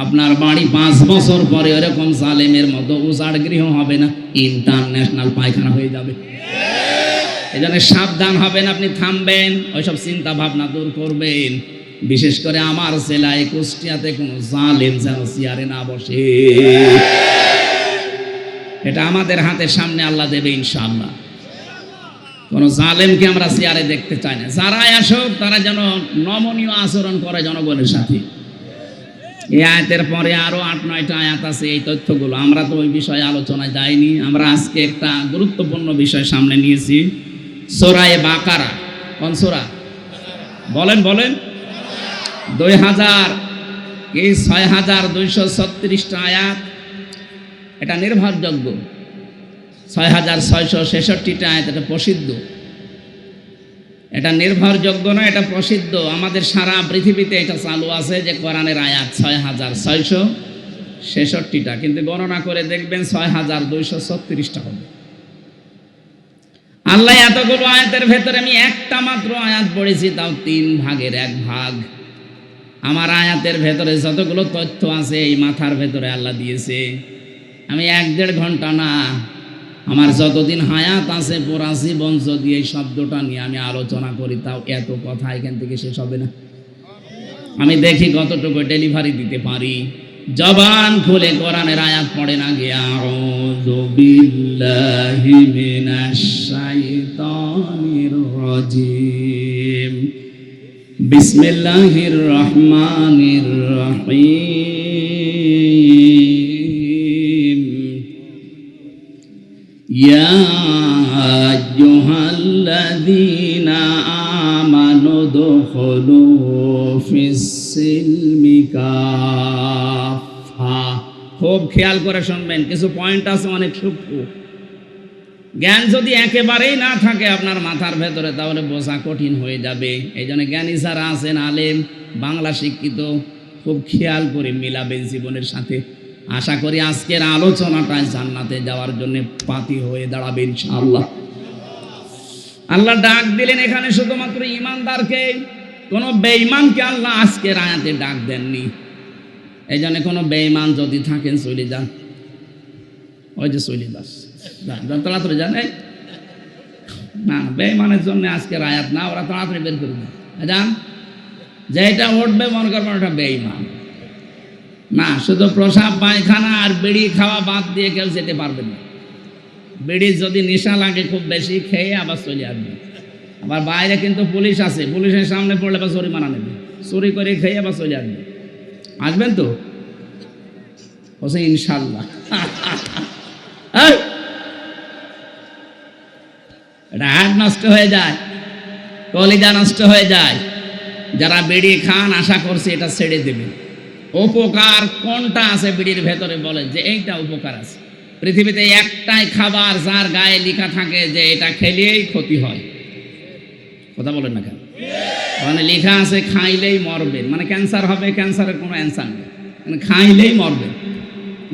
আপনার বাড়ি 5 বছর পরে এরকম জালেমের মতো উজাড় গৃহ হবে না, ইন্টারন্যাশনাল পায়খানা হয়ে যাবে। এই জন্য সাবধান হবেন, আপনি থামবেন, ওইসব চিন্তা ভাবনা দূর করবেন। বিশেষ করে আমার জেলায় কুষ্টিয়াতে কোনো জালেম যেন চেয়ারে না বসে। এটা আমাদের হাতের সামনে আল্লাহ দেবে ইনশাআল্লাহ। কোন জালেমকে আমরা চেয়ারে দেখতে চাই না। যারা আসুক তারা যেন নমনীয় আচরণ করে জনগণের সাথে। এই আয়াতের পরে আরো 8-9টা আয়াত আছে। এই তথ্যগুলো আমরা তো ওই বিষয়ে আলোচনায় যাইনি। আমরা আজকে একটা গুরুত্বপূর্ণ বিষয় সামনে নিয়েছি, সূরা বাকারা। কোন সূরা? বলেন বলেন। 6236টা আয়াত। এটা নির্ভরযোগ্য। 6666টা আয়াত, এটা প্রসিদ্ধ। এটা নির্ভরযোগ্য না, এটা প্রসিদ্ধ। আমাদের সারা পৃথিবীতে এটা চালু আছে যে কোরআনের আয়াত ৬,৬৬৬টা, কিন্তু গণনা করে দেখবেন ৬,২৩৬টা হবে। আল্লাহ এতগুলো আয়াতের ভেতরে আমি একটা মাত্র আয়াত পড়েছি, তাও 3 ভাগের 1 ভাগ। আমার আয়াতের ভেতরে যতগুলো তথ্য আছে এই মাথার ভেতরে আল্লাহ দিয়েছে। আমি 1-1.5 ঘন্টা না, আমার যতদিন হায়াত আছে পুরা জীবন যদি এই শব্দটা নিয়ে আমি আলোচনা করি, তাও এত কথা এখান থেকে শেষ হবে না। আমি দেখি কতটুকু ডেলিভারি দিতে পারি। জবান খুলে কোরআনের আয়াত পড়ে না গিয়া, আউযু বিল্লাহি মিনাশ শাইতানির রাজিম, বিসমিল্লাহির রহমানির রহিম, ইয়া আইয়ুহাল্লাযীনা আমানু দুখুলু ফিস-সিলমি কাফা। খুব খেয়াল করে শুনবেন, কিছু পয়েন্ট আছে অনেক সূক্ষ্ম। জ্ঞান যদি একেবারেই না থাকে আপনার মাথার ভেতরে, তাহলে বোঝা কঠিন হয়ে যাবে। এই জন্য জ্ঞানী যারা আছেন, আলেম, বাংলা শিক্ষিত, খুব খেয়াল করে মিলাবেন জীবনের সাথে। আশা করি আজকের আলোচনাটায় জান্নাতে যাওয়ার জন্য পাতি হয়ে দাঁড়াবে ইনশাআল্লাহ। আল্লাহ ডাক দিলেন এখানে শুধুমাত্র ইমানদারকে, কোনো বেঈমানকে আল্লাহ আজকের আয়াতে ডাক দেননি। এই জন্য কোনো বেঈমান যদি থাকেন চলে যান, ওই যে চলে যাস, তাড়াতাড়ি জানে না, বেঈমানের জন্য আজকের আয়াত না, ওরা তাড়াতাড়ি বের করে দেন। জান যেটা উঠবে মনে করবেন ওটা বেঈমান না। শুধু প্রসাব পায়খানা আর বিড়ি খাওয়া বাদ দিয়ে কেউ যেতে পারবে না। বিড়ি যদি নেশা লাগে খুব বেশি, খেয়ে আবার চলে আসবে। আবার বাইরে কিন্তু পুলিশ আছে, পুলিশের সামনে পড়লে আবার জরিমানা নেবে, চুরি করে খেয়ে আবার চলে আসবে। আসবেন তো বলছে ইনশাল্লাহ। এটা হাত নষ্ট হয়ে যায়, কলিজা নষ্ট হয়ে যায়। যারা বিড়ি খান আশা করছে এটা ছেড়ে দেবে। উপকার কোনটা আছে বিড়ির ভেতরে? বলে যে এইটা উপকার আছে। পৃথিবীতে একটাই খাবার যার গায়ে লেখা থাকে যে এটা খেলেই ক্ষতি হয়। কথা বলেন না কেন? মানে লেখা আছে খাইলেই মরবেন, মানে ক্যান্সার হবে, ক্যান্সারের কোনো অ্যান্সার নেই, মানে খাইলেই মরবেন।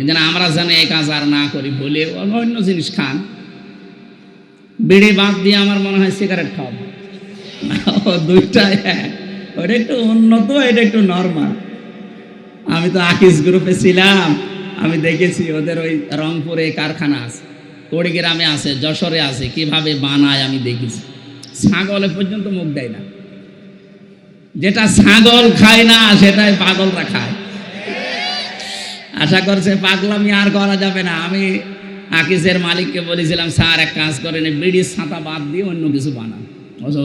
যেন আমরা জানি এই কাজ আর না করি বলে অন্য জিনিস খান। বিড়ি বাদ দিয়ে আমার মনে হয় সিগারেট খাওয়াবো। দুইটাই ওটা একটু উন্নত, এটা একটু নর্মাল। আমি তো আকিস গ্রুপে ছিলাম, আমি দেখেছি ওদের ওই রংপুরে কারখানা আছে, কুড়িগ্রামে আছে, যশোরে আছে, কিভাবে বানায় আমি দেখেছি। ছাগলে পর্যন্ত মুখ দেয় না। যেটা ছাগল খায় না সেটাই পাগলরা খায়। আশা করছে পাগলামি আর করা যাবে না। আমি আকিসের মালিককে বলেছিলাম, স্যার এক কাজ করেন, বিড়ির ছাতা বাদ দিয়ে অন্য কিছু বানান।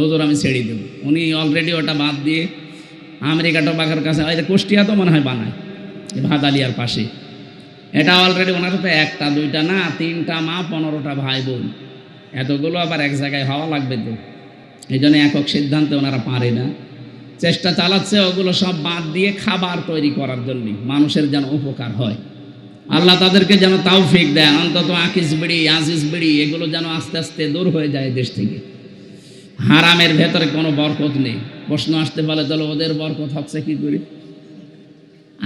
হুজুর আমি ছেড়ে দেবো। উনি অলরেডি ওটা বাদ দিয়ে আমেরিকা টোবাকের কাছে, কুষ্টিয়া তো মনে হয় বানায়, ভাদালিয়ার পাশে। এটা অলরেডি ওনার তো 1টা 2টা না 3টা মা 15টা ভাই বোন, এতগুলো আবার এক জায়গায় হওয়া লাগবে তো। এই জন্য একক সিদ্ধান্তে ওনারা পারে না, চেষ্টা চালাচ্ছে ওগুলো সব বাদ দিয়ে খাবার তৈরি করার জন্য, মানুষের যেন উপকার হয়। আল্লাহ তাদেরকে যেন তৌফিক দেন। অন্তত আকিস বিড়ি, আজিজ বিড়ি এগুলো যেন আস্তে আস্তে দূর হয়ে যায় দেশ থেকে। হারামের ভেতরে কোনো বরকত নেই। প্রশ্ন আসতে পারে, তাহলে ওদের বরকত হচ্ছে কি করে?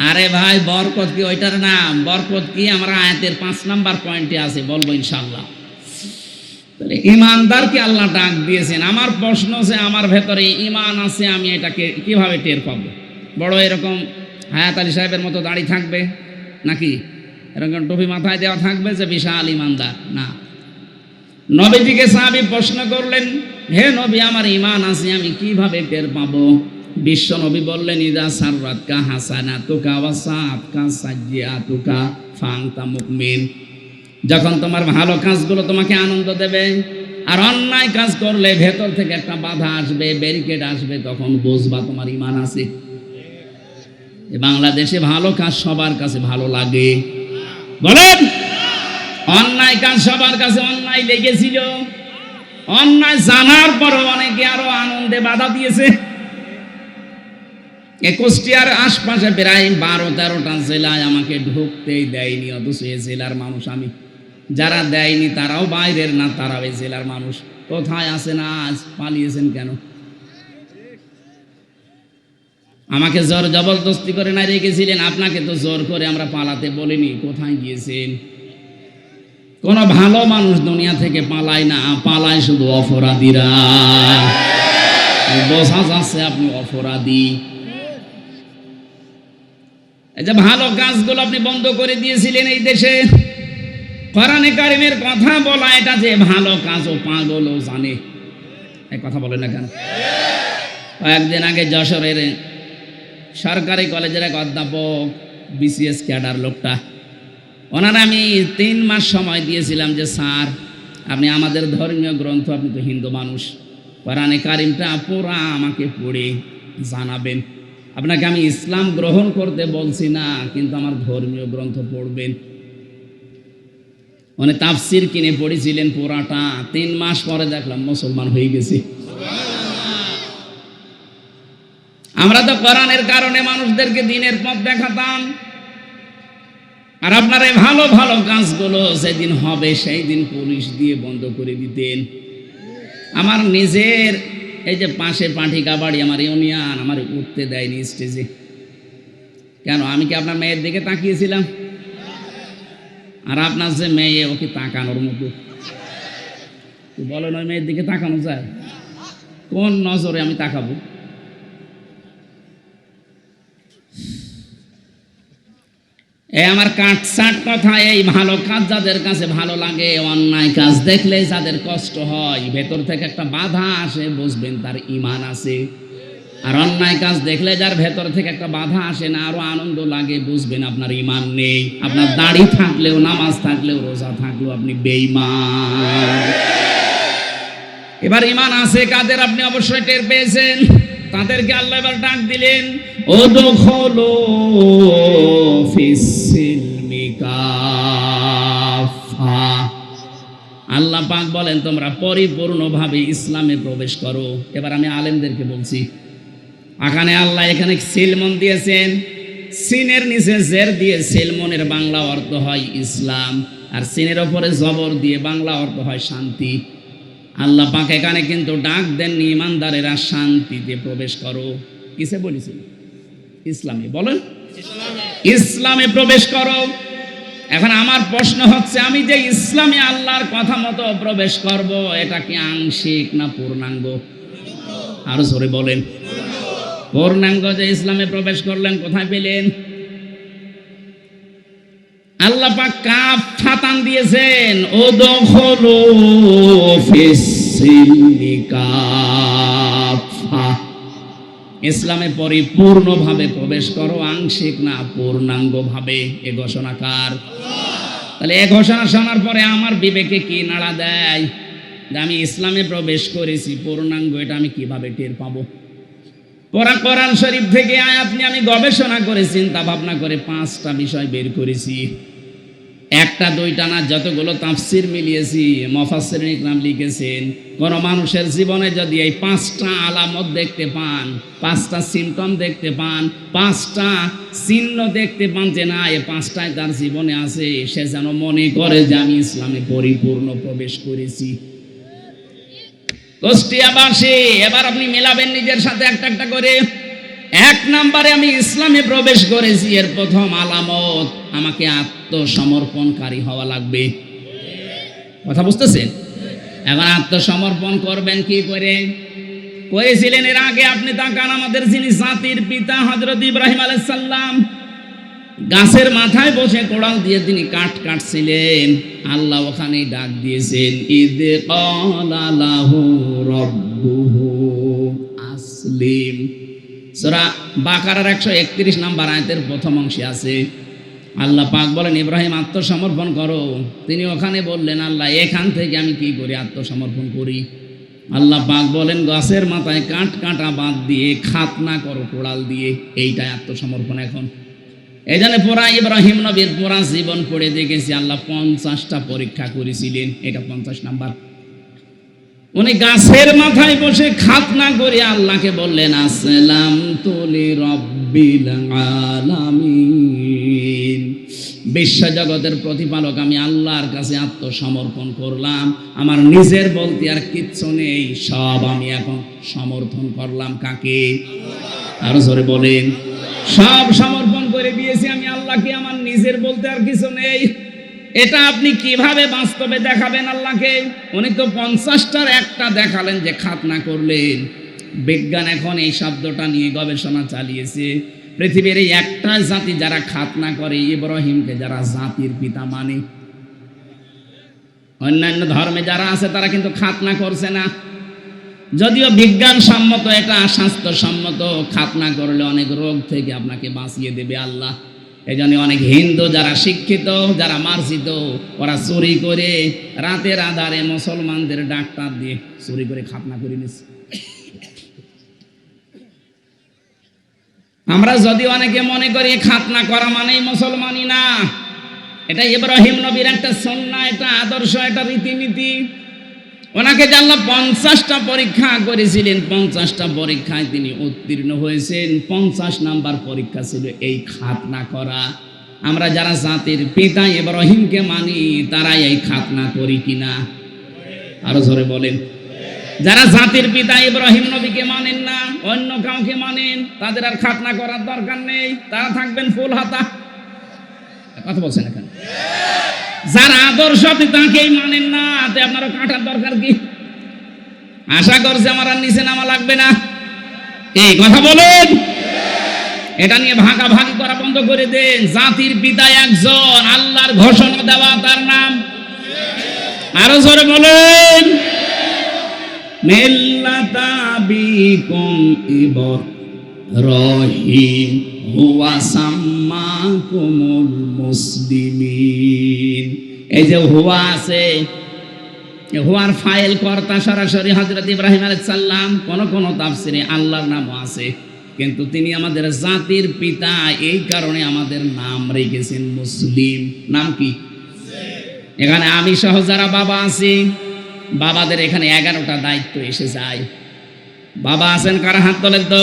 আরে ভাই, বরকত কি ওইটার নাম? বরকত কি আমরা আয়াতের 5 নাম্বার পয়েন্টে আছে, বলবো ইনশাআল্লাহ। তাহলে ইমানদারকে আল্লাহ ডাক দিয়েছেন। আমার প্রশ্ন যে আমার ভেতরে ইমান আছে, আমি এটাকে কিভাবে টের পাবো? বড় এরকম হায়াত আলী সাহেবের মতো দাড়ি থাকবে নাকি এরকম টুপি মাথায় দেওয়া থাকবে যে বিশাল ইমানদার? না। নবীজিকে সাহাবী প্রশ্ন করলেন, হে নবী আমার ইমান আছে, আমি কিভাবে টের পাবো? বিশ্ব নবী বললেন, ইদা সাররাতকা হাসানাতুকা ওয়া সাআতকা সাইয়্যাতুকা ফাআনতা মুমিন। যখন তোমার ভালো কাজগুলো তোমাকে আনন্দ দেবে, আর অন্যায় কাজ করলে ভেতর থেকে একটা বাধা আসবে, ব্যারিকেড আসবে, তখন বুঝবা তোমার ইমান আছে। বাংলাদেশে ভালো কাজ সবার কাছে ভালো লাগে, বলেন? অন্যায় কাজ সবার কাছে অন্যায় লেগেছিল। অন্যায় জানার পরও অনেকে আরো আনন্দে বাধা দিয়েছে। কুষ্টিয়ার আশপাশে প্রায় 12-13টা জেলায় আমাকে ঢুকতেই দেয়নি, অথচ এ জেলার মানুষ আমি। যারা দেয়নি তারাও বাইরের না, তারাও এই জেলার মানুষ। কোথায় আছেন আজ? পালিয়েছেন কেন? আমাকে জোর জবরদস্তি করে না রেখেছিলেন, আপনাকে তো জোর করে আমরা পালাতে বলিনি। কোথায় গিয়েছেন? কোন ভালো মানুষ দুনিয়া থেকে পালায় না, পালায় শুধু অপরাধীরা। বোঝা যাচ্ছে আপনি অপরাধী। এই যে ভালো কাজগুলো আপনি বন্ধ করে দিয়েছিলেন এই দেশে, কোরআনে কারিমের কথা বলা এটা যে ভালো কাজ ও পাগলও জানে। এই কথা বলে না কেন? কয়েকদিন আগে যশোরের সরকারি কলেজের এক অধ্যাপক, বিসিএস ক্যাডার লোকটা, ওনারা আমি 3 মাস সময় দিয়েছিলাম যে স্যার আপনি আমাদের ধর্মীয় গ্রন্থ, আপনি তো হিন্দু মানুষ, কোরআনে কারিমটা পুরা আমাকে পড়ে জানাবেন। আপনাকে আমি ইসলাম গ্রহণ করতে বলছি না, কিন্তু আমার ধর্মীয় গ্রন্থ পড়বেন। উনি তাফসির কিনে পড়েছিলেন পুরাটা। 3 মাস পরে দেখলাম মুসলমান হয়ে গেছি। আমরা তো কোরআনের কারণে মানুষদেরকে দিনের পথ দেখাতাম, আর আপনারা এই ভালো ভালো কাজগুলো যেদিন হবে সেই দিন পুলিশ দিয়ে বন্ধ করে দিতেন। আমার নিজের এই যে পাশে পাঠিকা বাড়ি, আমার ইউনিয়ন, আমার উঠতে দেয়নি স্টেজে। কেন? আমি কি আপনার মেয়ের দিকে তাকিয়েছিলাম? আর আপনার যে মেয়ে, ওকে তাকানোর মতো বলেন ওই মেয়ের দিকে তাকানো যায়? কোন নজরে আমি তাকাবো? এই আমার কাটসাট কথা, এই ভালো কাজ যাদের কাছে ভালো লাগে, অন্যায় কাজ দেখলে যাদের কষ্ট হয়, ভেতর থেকে একটা বাধা আসে, বুঝবেন তার ঈমান আছে। আর অন্যায় কাজ দেখলে যার ভেতর থেকে একটা বাধা আসে না, আরো আনন্দ লাগে, বুঝবেন আপনার ঈমান নেই। আপনার দাড়ি থাকলেও, নামাজ থাকলেও, রোজা থাকলেও আপনি বেঈমান। এবার ঈমান আছে কাদের আপনি অবশ্যই টের পেয়েছেন। তাদেরকে আল্লাহ এবার ডাক দিলেন, উদখুলু ফিস-সিলমি কাফা। আল্লাহ পাক বলেন তোমরা পরিপূর্ণভাবে ইসলামে প্রবেশ করো। এবার আমি আলেমদেরকে বলছি, আল্লাহ এখানে সিলমন দিয়েছেন, সিনের নিচে জের দিয়ে সিলমনের বাংলা অর্থ হয় ইসলাম, আর সিনের ওপরে জবর দিয়ে বাংলা অর্থ হয় শান্তি। আল্লাহ পাক এখানে কিন্তু ডাক দেননি ইমানদারেরা শান্তিতে প্রবেশ করো। কিসে বলেছেন? ইসলামে। বলেন ইসলামে প্রবেশ করো। এখন আমার প্রশ্ন হচ্ছে, আমি যে ইসলামে আল্লাহর কথা মতো প্রবেশ করব, এটা কি আংশিক না পূর্ণাঙ্গ? আরো জোরে বলেন। পূর্ণাঙ্গ যে ইসলামে প্রবেশ করলেন, কোথায় পেলেন? আল্লাহ পাক কাফ ফাতান দিয়েছেন, উদখুলু ফিস-সিলমি কাফা। ইসলামে পরিপূর্ণভাবে প্রবেশ করো, আংশিক না পূর্ণাঙ্গভাবে। এ ঘোষণা কার? তাহলে এ ঘোষণা শোনার পরে আমার বিবেকে কি নাড়া দেয় যে আমি ইসলামে প্রবেশ করেছি পূর্ণাঙ্গ, এটা আমি কিভাবে টের পাবো? কোরআন শরীফ থেকে আয়াত নিয়ে আমি গবেষণা করে চিন্তা ভাবনা করে 5টা বিষয় বের করেছি। একটা দুইটা না, যতগুলো তাফসির মিলিয়েছি, মুফাসসিরিন ইকরাম লিখেছেন, কোন মানুষের জীবনে যদি এই 5টা আলামত দেখতে পান, 5টা সিমটম দেখতে পান, 5টা চিহ্ন দেখতে পান যে না এই 5টাই তার জীবনে আছে, সে যেন মনে করে যে আমি ইসলামে পরিপূর্ণ প্রবেশ করেছি। কুষ্টিয়াবাসী, এবার আপনি মেলাবেন নিজের সাথে একটা একটা করে। 1 নম্বরে আমি ইসলামে প্রবেশ করেছি, এর প্রথম আলামত আমাকে আত্মসমর্পণকারী হওয়া লাগবে। কথা বুঝতেছেন? এখন আত্মসমর্পণ করবেন কি করে? করেছিলেন এর আগে আপনি তাকান, আমাদের যিনি জাতির পিতা হযরত ইব্রাহিম আলাইহিস সালাম, গাছের মাথায় বসে কোড়াল দিয়ে তিনি কাঠ কাটছিলেন। আল্লাহ ওখানেই ডাক দিয়েছেন, ইদ ক্বালা লাহু রাব্বুহু আসলিম। সূরা বাকারার 131 নম্বর আয়াতের প্রথম অংশে আছে। আল্লাহ পাক বলেন ইব্রাহিম আত্মসমর্পণ করো। তিনি ওখানে বললেন আল্লাহ এখান থেকে আমি কি করে আত্মসমর্পণ করি? আল্লাহ পাক বলেন গাছের মাথায় কাঠ কাটা বাদ দিয়ে খাতনা করো কোড়াল দিয়ে, এইটাই আত্মসমর্পণ। এখন এই জন্য পুরা ইব্রাহিম নবীর পুরা জীবন পড়ে দেখেছি, আল্লাহ 50টা পরীক্ষা করেছিলেন, এটা 50 নাম্বার। উনি গাছের মাথায় বসে খাতনা করে আল্লাহকে বললেন আসলামতু লিরাব্বিল আলামিন, বিশ্ব জগতের প্রতিপালক আমি আল্লাহর কাছে আত্মসমর্পণ করলাম, আমার নিজের বলতে আর কিচ্ছু নেই, সব আমি এখন সমর্থন করলাম। কাকে? আরো জোরে বলেন, সব সমর্পণ করে দিয়েছি আমি আল্লাহকে, আমার নিজের বলতে আর কিছু নেই। এটা আপনি কিভাবে বাস্তবে দেখাবেন আল্লাহকে? উনি তো 50টার একটা দেখালেন যে খাতনা করলেন। বিজ্ঞান এখন এই শব্দটা নিয়ে গবেষণা চালিয়েছে। পৃথিবীর এই একটা জাতি যারা খাতনা করে, ইব্রাহিমকে যারা জাতির পিতা মানে। অন্যান্য ধর্মে যারা আছে তারা কিন্তু খাতনা করছে না, যদিও বিজ্ঞানসম্মত, এটা স্বাস্থ্যসম্মত। খাতনা করলে অনেক রোগ থেকে আপনাকে বাঁচিয়ে দেবে আল্লাহ। এই জন্য অনেক হিন্দু যারা শিক্ষিত, যারা মার্জিত, ওরা চুরি করে রাতের আধারে মুসলমানদের ডাক্তার দিয়ে চুরি করে খাতনা করে নিচ্ছে। আমরা যদি অনেকে মনে করি খাতনা করা মানেই মুসলমানি, না, এটা ইব্রাহিম নবীর একটা সুন্নাহ, এটা আদর্শ, এটা রীতিনীতি। ওনাকে যে আল্লাহ 50টা পরীক্ষা করেছিলেন, 50টা পরীক্ষায় তিনি উত্তীর্ণ হয়েছেন। 50 নাম্বার পরীক্ষা ছিল এই খাতনা করা। আমরা যারা জাতির পিতা ইব্রাহিমকে মানি, তারা এই খাতনা করি কিনা? আরো জোরে বলেন। যারা জাতির পিতা ইব্রাহিম নবীকে মানেন না, অন্য কাউকে মানেন, তাদের আর খাতনা করার দরকার নেই, তারা থাকবেন ফুল হাতা। কথা বলছেন এখানে? যারা আদর্শ আপনি তাকেই মানেন না, তে আপনারও কাটার দরকার কি? আশা করছে আমার আর নিচে নামা লাগবে না। এই কথা বলেন। এটা নিয়ে ভাগাভাগি করা বন্ধ করে দেন। জাতির পিতা একজন, আল্লাহর ঘোষণা দেওয়া, তার নাম। আরো জোরে বলেন। মিল্লাতা বিকুম ইব্রাহিম হুয়া সাম্মাকুমুল মুসলিমিন। এই যে হুয়া আছে, হুয়ার ফাইল কর্তা সরাসরি হযরত ইব্রাহিম আলাইহিস সালাম। কোন কোন তাফসিরে আল্লাহর নামও আছে, কিন্তু তিনি আমাদের জাতির পিতা, এই কারণে আমাদের নাম রেখেছেন মুসলিম। নাম কি? এখানে আমি সহ যারা বাবা আছি, বাবাদের এখানে 11টা দায়িত্ব এসে যায়। বাবা আছেন কারা? হাত তোলেন তো।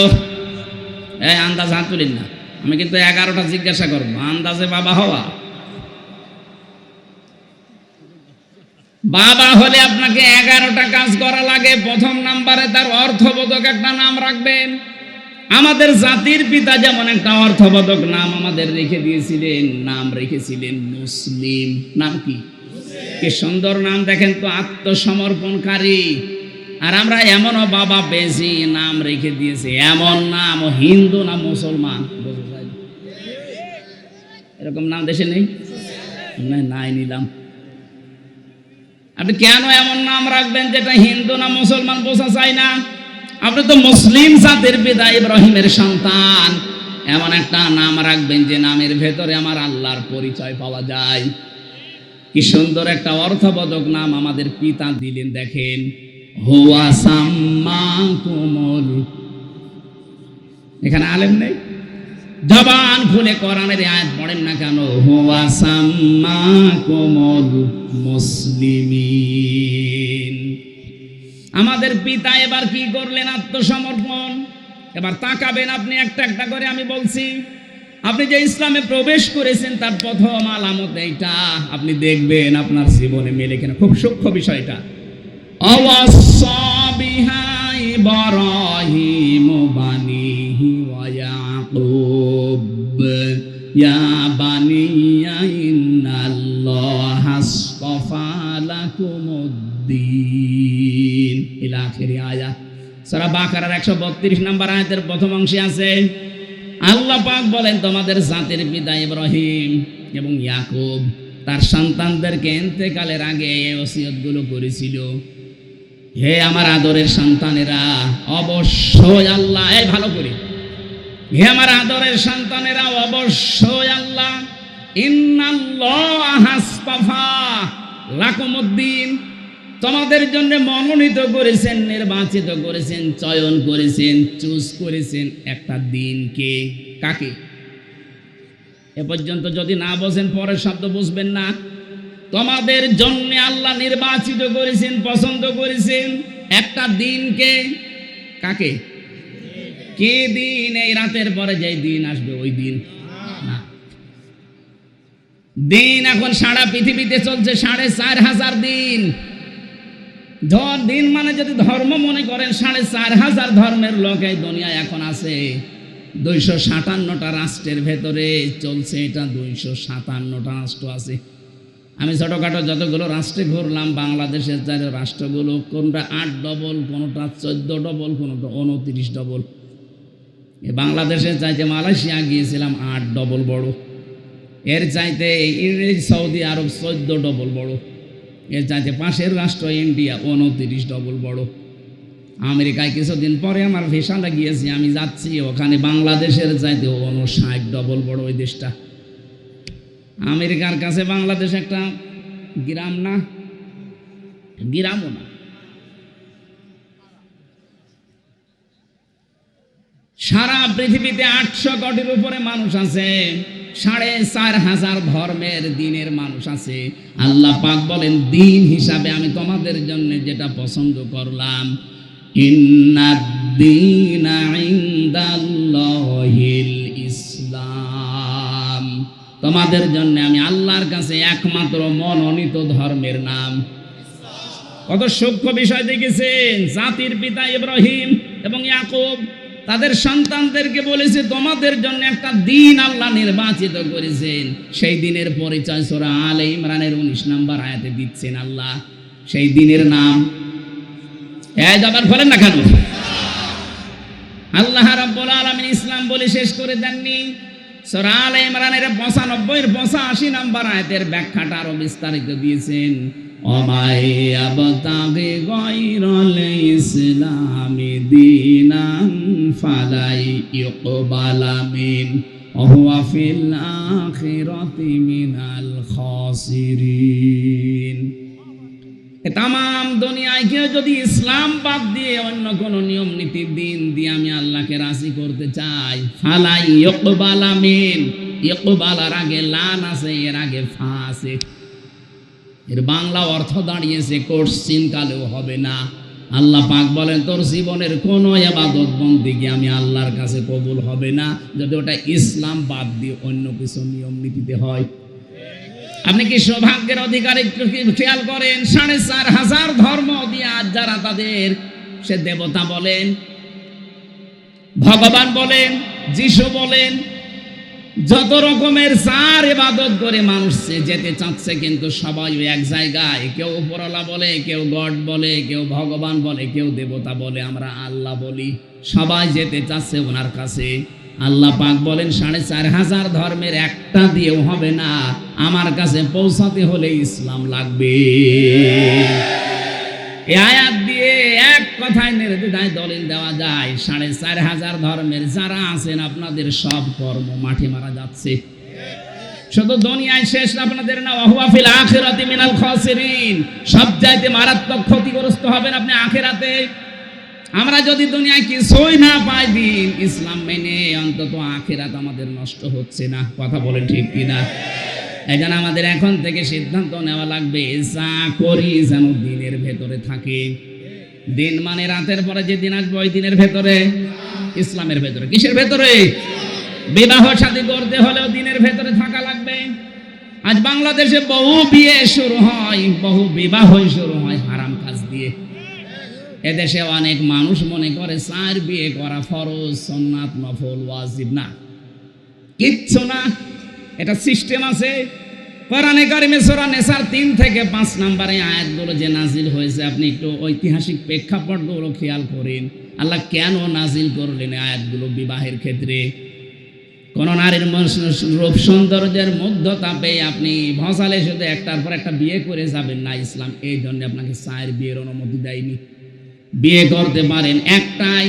এই আন্দাজ হাত তুলেন না, আমি কিন্তু 11টা জিজ্ঞাসা করবো, আন্দাজে বাবা হওয়া। বাবা হলে আপনাকে 11টা কাজ করা লাগে। প্রথম নাম্বারে তার অর্থবোধক একটা নাম রাখবেন। আমাদের জাতির পিতা যেমন একটা অর্থবোধক নাম আমাদের রেখে দিয়েছিলেন, নাম রেখেছিলেন মুসলিম। নাম কি? কি সুন্দর নাম দেখেন তো, আত্মসমর্পণকারী। আর আমরা এমনও বাবা পেয়েছি, নাম রেখে দিয়েছে এমন নাম, হিন্দু না মুসলমান, এরকম নাম দেশে নেই। নাই নিলাম। আপনি কেন এমন নাম রাখবেন যেটা হিন্দু না মুসলমান বোঝা যায় না? আপনি তো মুসলিম জাতির পিতা ইব্রাহিমের সন্তান, এমন একটা নাম রাখবেন যে নামের ভেতরে আমার আল্লাহর পরিচয় পাওয়া যায়। কি সুন্দর একটা অর্থবোধক নাম আমাদের পিতা দিলেন। দেখেন, হুয়া সাম্মাকুমুল, এখানে আলেম নেই, জবান খুলে কোরআনের আয়াত পড়েন না কেন? হুয়া সাম্মাকুমুল মুসলিমিন। আমাদের পিতা এবার কি করলেন? আত্মসমর্পণ। এবার তাকাবেন আপনি একটা একটা করে, আমি বলছি। আপনি যে ইসলামে প্রবেশ করেছেন তার প্রথম আলামত এইটা, আপনি দেখবেন আপনার জীবনে মেলে কিনা। খুব সূক্ষ্ম বিষয়টা। আওয়াসা বিহা ইব্রাহিম বানিহি ওয়া ইয়াকুব ইয়া বানিয়া ইন্নাল্লাহা আসতাফা লাকুমুদ্দিন ইলা আখির আয়াত। সূরা বাকারার 132 নম্বর আয়াতের প্রথম অংশে আছে, আল্লাহ পাক বলেন, তোমাদের জাতির পিতা ইব্রাহিম এবং ইয়াকুব তার সন্তানদেরকে ইন্তেকালের আগে এই ওসিয়তগুলো করেছিল। হে আমার আদরের সন্তানেরা, অবশ্যই আল্লাহ, এই ভালো করে, হে আমার আদরের সন্তানেরা, অবশ্যই আল্লাহ ইন্নাল্লাহা আসতাফা লাকুমুদ্দিন, তোমাদের জন্য মনোনীত করেছেন, নির্বাচিত করেছেন, চয়ন করেছেন, চুজ করেছেন একটা দিনকে। কাকে? এ পর্যন্ত যদি না বোঝেন পরের শব্দ বুঝবেন না। তোমাদের জন্য আল্লাহ নির্বাচিত করেছেন, পছন্দ করেছেন একটা দিনকে। কাকে? কে দিন? এই রাতের পরে যে দিন আসবে ওই দিন না। দিন এখন সারা পৃথিবীতে চলছে 4,500 দিন। দিন মানে যদি ধর্ম মনে করেন, 4,500 ধর্মের লোক এই দুনিয়ায় এখন আছে। 257টা রাষ্ট্রের ভেতরে চলছে এটা। 257টা রাষ্ট্র আছে। আমি ছোটোখাটো যতগুলো রাষ্ট্রে ঘুরলাম বাংলাদেশের চার রাষ্ট্রগুলো, কোনটা 8 ডবল, কোনোটা 14 ডবল, কোনোটা 29 ডবল। বাংলাদেশের চাইতে মালয়েশিয়া গিয়েছিলাম 8 ডবল বড়, এর চাইতে সৌদি আরব 14 ডবল বড়, এর চাইতে পাশের রাষ্ট্র ইন্ডিয়া 29 ডবল বড়। আমেরিকায় কিছুদিন পরে আমার ভিসা লাগিয়েছি, আমি যাচ্ছি ওখানে বাংলাদেশের চাইতে 59 ডবল বড় ওই দেশটা। আমেরিকার কাছে বাংলাদেশ একটা গ্রাম না, গ্রামও না। সারা পৃথিবীতে 800 কোটির উপরে মানুষ আছে, 4,500 ধর্মের দিনের মানুষ আছে। আল্লাহ পাক বলেন দিন হিসাবে আমি তোমাদের জন্য যেটা পছন্দ করলাম, ইন্নাদ-দীনা ইনদাল্লাহিল ইসলাম, তোমাদের জন্য আমি আল্লাহর কাছে একমাত্র মনোনীত ধর্মের নাম। কত সূক্ষ্ম বিষয় দেখেছেন। জাতির পিতা ইব্রাহিম এবং ইয়াকুব তাদের সন্তানদেরকে বলেছে তোমাদের জন্য একটা দিন আল্লাহ নির্বাচিত করেছেন। সেই দিনের পরিচয় সূরা আলে ইমরানের 19 নম্বর আয়াতে দিচ্ছেন আল্লাহ। সেই দিনের নাম জবান খোলেন না কেন? আল্লাহ রাব্বুল আলামিন ইসলাম বলে শেষ করে দেননি। সূরা আলে ইমরানের 85 নম্বর আয়াতের ব্যাখ্যাটা আরো বিস্তারিত দিয়েছেন। ওমাই আবতাগি গায়রাল ইসলামি দীনান ফালাই ইকবালা মিন ওয়া ফিল আখিরাতি মিনাল খাসিরিন। তামাম দুনিয়ায় কেউ যদি ইসলাম বাদ দিয়ে অন্য কোন নিয়ম নীতি দিন দিয়ে আমি আল্লাহকে রাজি করতে চাই, ফালাই ইকবালা মিন, ইকবালার আগে লান আছে, এর আগে ফা আছে। এর বাংলা অর্থ দাঁড়িয়েছে কোশ্চিন কালেও হবে না। আল্লাহ পাক বলেন তোর জীবনের কোনো ইবাদত বন্দেগী আমি আল্লাহর কাছে কবুল হবে না যদি ওটা ইসলাম বাদ দিয়ে অন্য কিছু নিয়ম নীতিতে হয়। আপনি কি সৌভাগ্যের অধিকারী খেয়াল করেন? 4,500 ধর্ম দিয়ে আজ যারা তাদের সে দেবতা বলেন, ভগবান বলেন, যিশু বলেন, যত রকমের চার ইবাদত করে মানুষ যেতে চাচ্ছে, কিন্তু সবাই এক জায়গায়। কেউ উপরওয়ালা বলে, কেউ গড বলে, কেউ ভগবান বলে, কেউ দেবতা বলে, আমরা আল্লাহ বলি। সবাই যেতে চাচ্ছে ওনার কাছে। আল্লাহ পাক বলেন 4,500 ধর্মের একটা দিয়েও হবে না, আমার কাছে পৌঁছাতে হলে ইসলাম লাগবে। এই আয়াত দিয়ে এক কথায় নির্দ্বিধায় দলিল দেওয়া যায় 4,500 ধর্মের যারা আছেন আপনাদের সব কর্ম মাঠে মারা যাচ্ছে। শুধু দুনিয়ায় শেষ আপনাদের না, ওয়া ফিল আখিরাতি মিনাল খাসিরিন, সব চাইতে মারাত্মক ক্ষতিগ্রস্ত হবেন আপনি আখিরাতে। আমরা যদি দুনিয়ায় কিছুই না পাই দিন ইসলাম মেনে, অন্তত আখিরাত আমাদের নষ্ট হচ্ছে না। কথা বলেন ঠিক কিনা? এই জন্য আমাদের এখন থেকে সিদ্ধান্ত নেওয়া লাগবে যা করি যেন দিনের ভেতরে থাকে। দিন মানে রাতের পরে যে দিন আসবে ওই দিনের ভেতরে, ইসলামের ভেতরে। কিসের ভেতরে? বিবাহ শাদী করতে হলেও দিনের ভেতরে থাকা লাগবে। আজ বাংলাদেশে বহু বিয়ে শুরু হয়, বহু বিবাহ শুরু হয় হারাম কাজ দিয়ে। এদেশে অনেক মানুষ মনে করে 4 বিয়ে করা ফরজ, সুন্নাত, নফল, ওয়াজিব না, কিচ্ছু না। এটা সিস্টেম আছে। কোরআনে কারিমে সূরা নিসার 3 থেকে 5 নম্বরে আয়াতগুলো যে নাজিল হয়েছে, আপনি একটু ঐতিহাসিক প্রেক্ষাপটগুলো খেয়াল করেন। আল্লাহ কেন নাজিল করলেন আয়াতগুলো বিবাহের ক্ষেত্রে? কোন নারীর রূপ সৌন্দর্যের মধ্যতা পেয়ে আপনি ভসালে শুধু একটার পর একটা বিয়ে করে যাবেন না। ইসলাম এই জন্য আপনাকে 4 বিয়ের অনুমতি দেয়নি। বিয়ে করতে পারেন একটাই,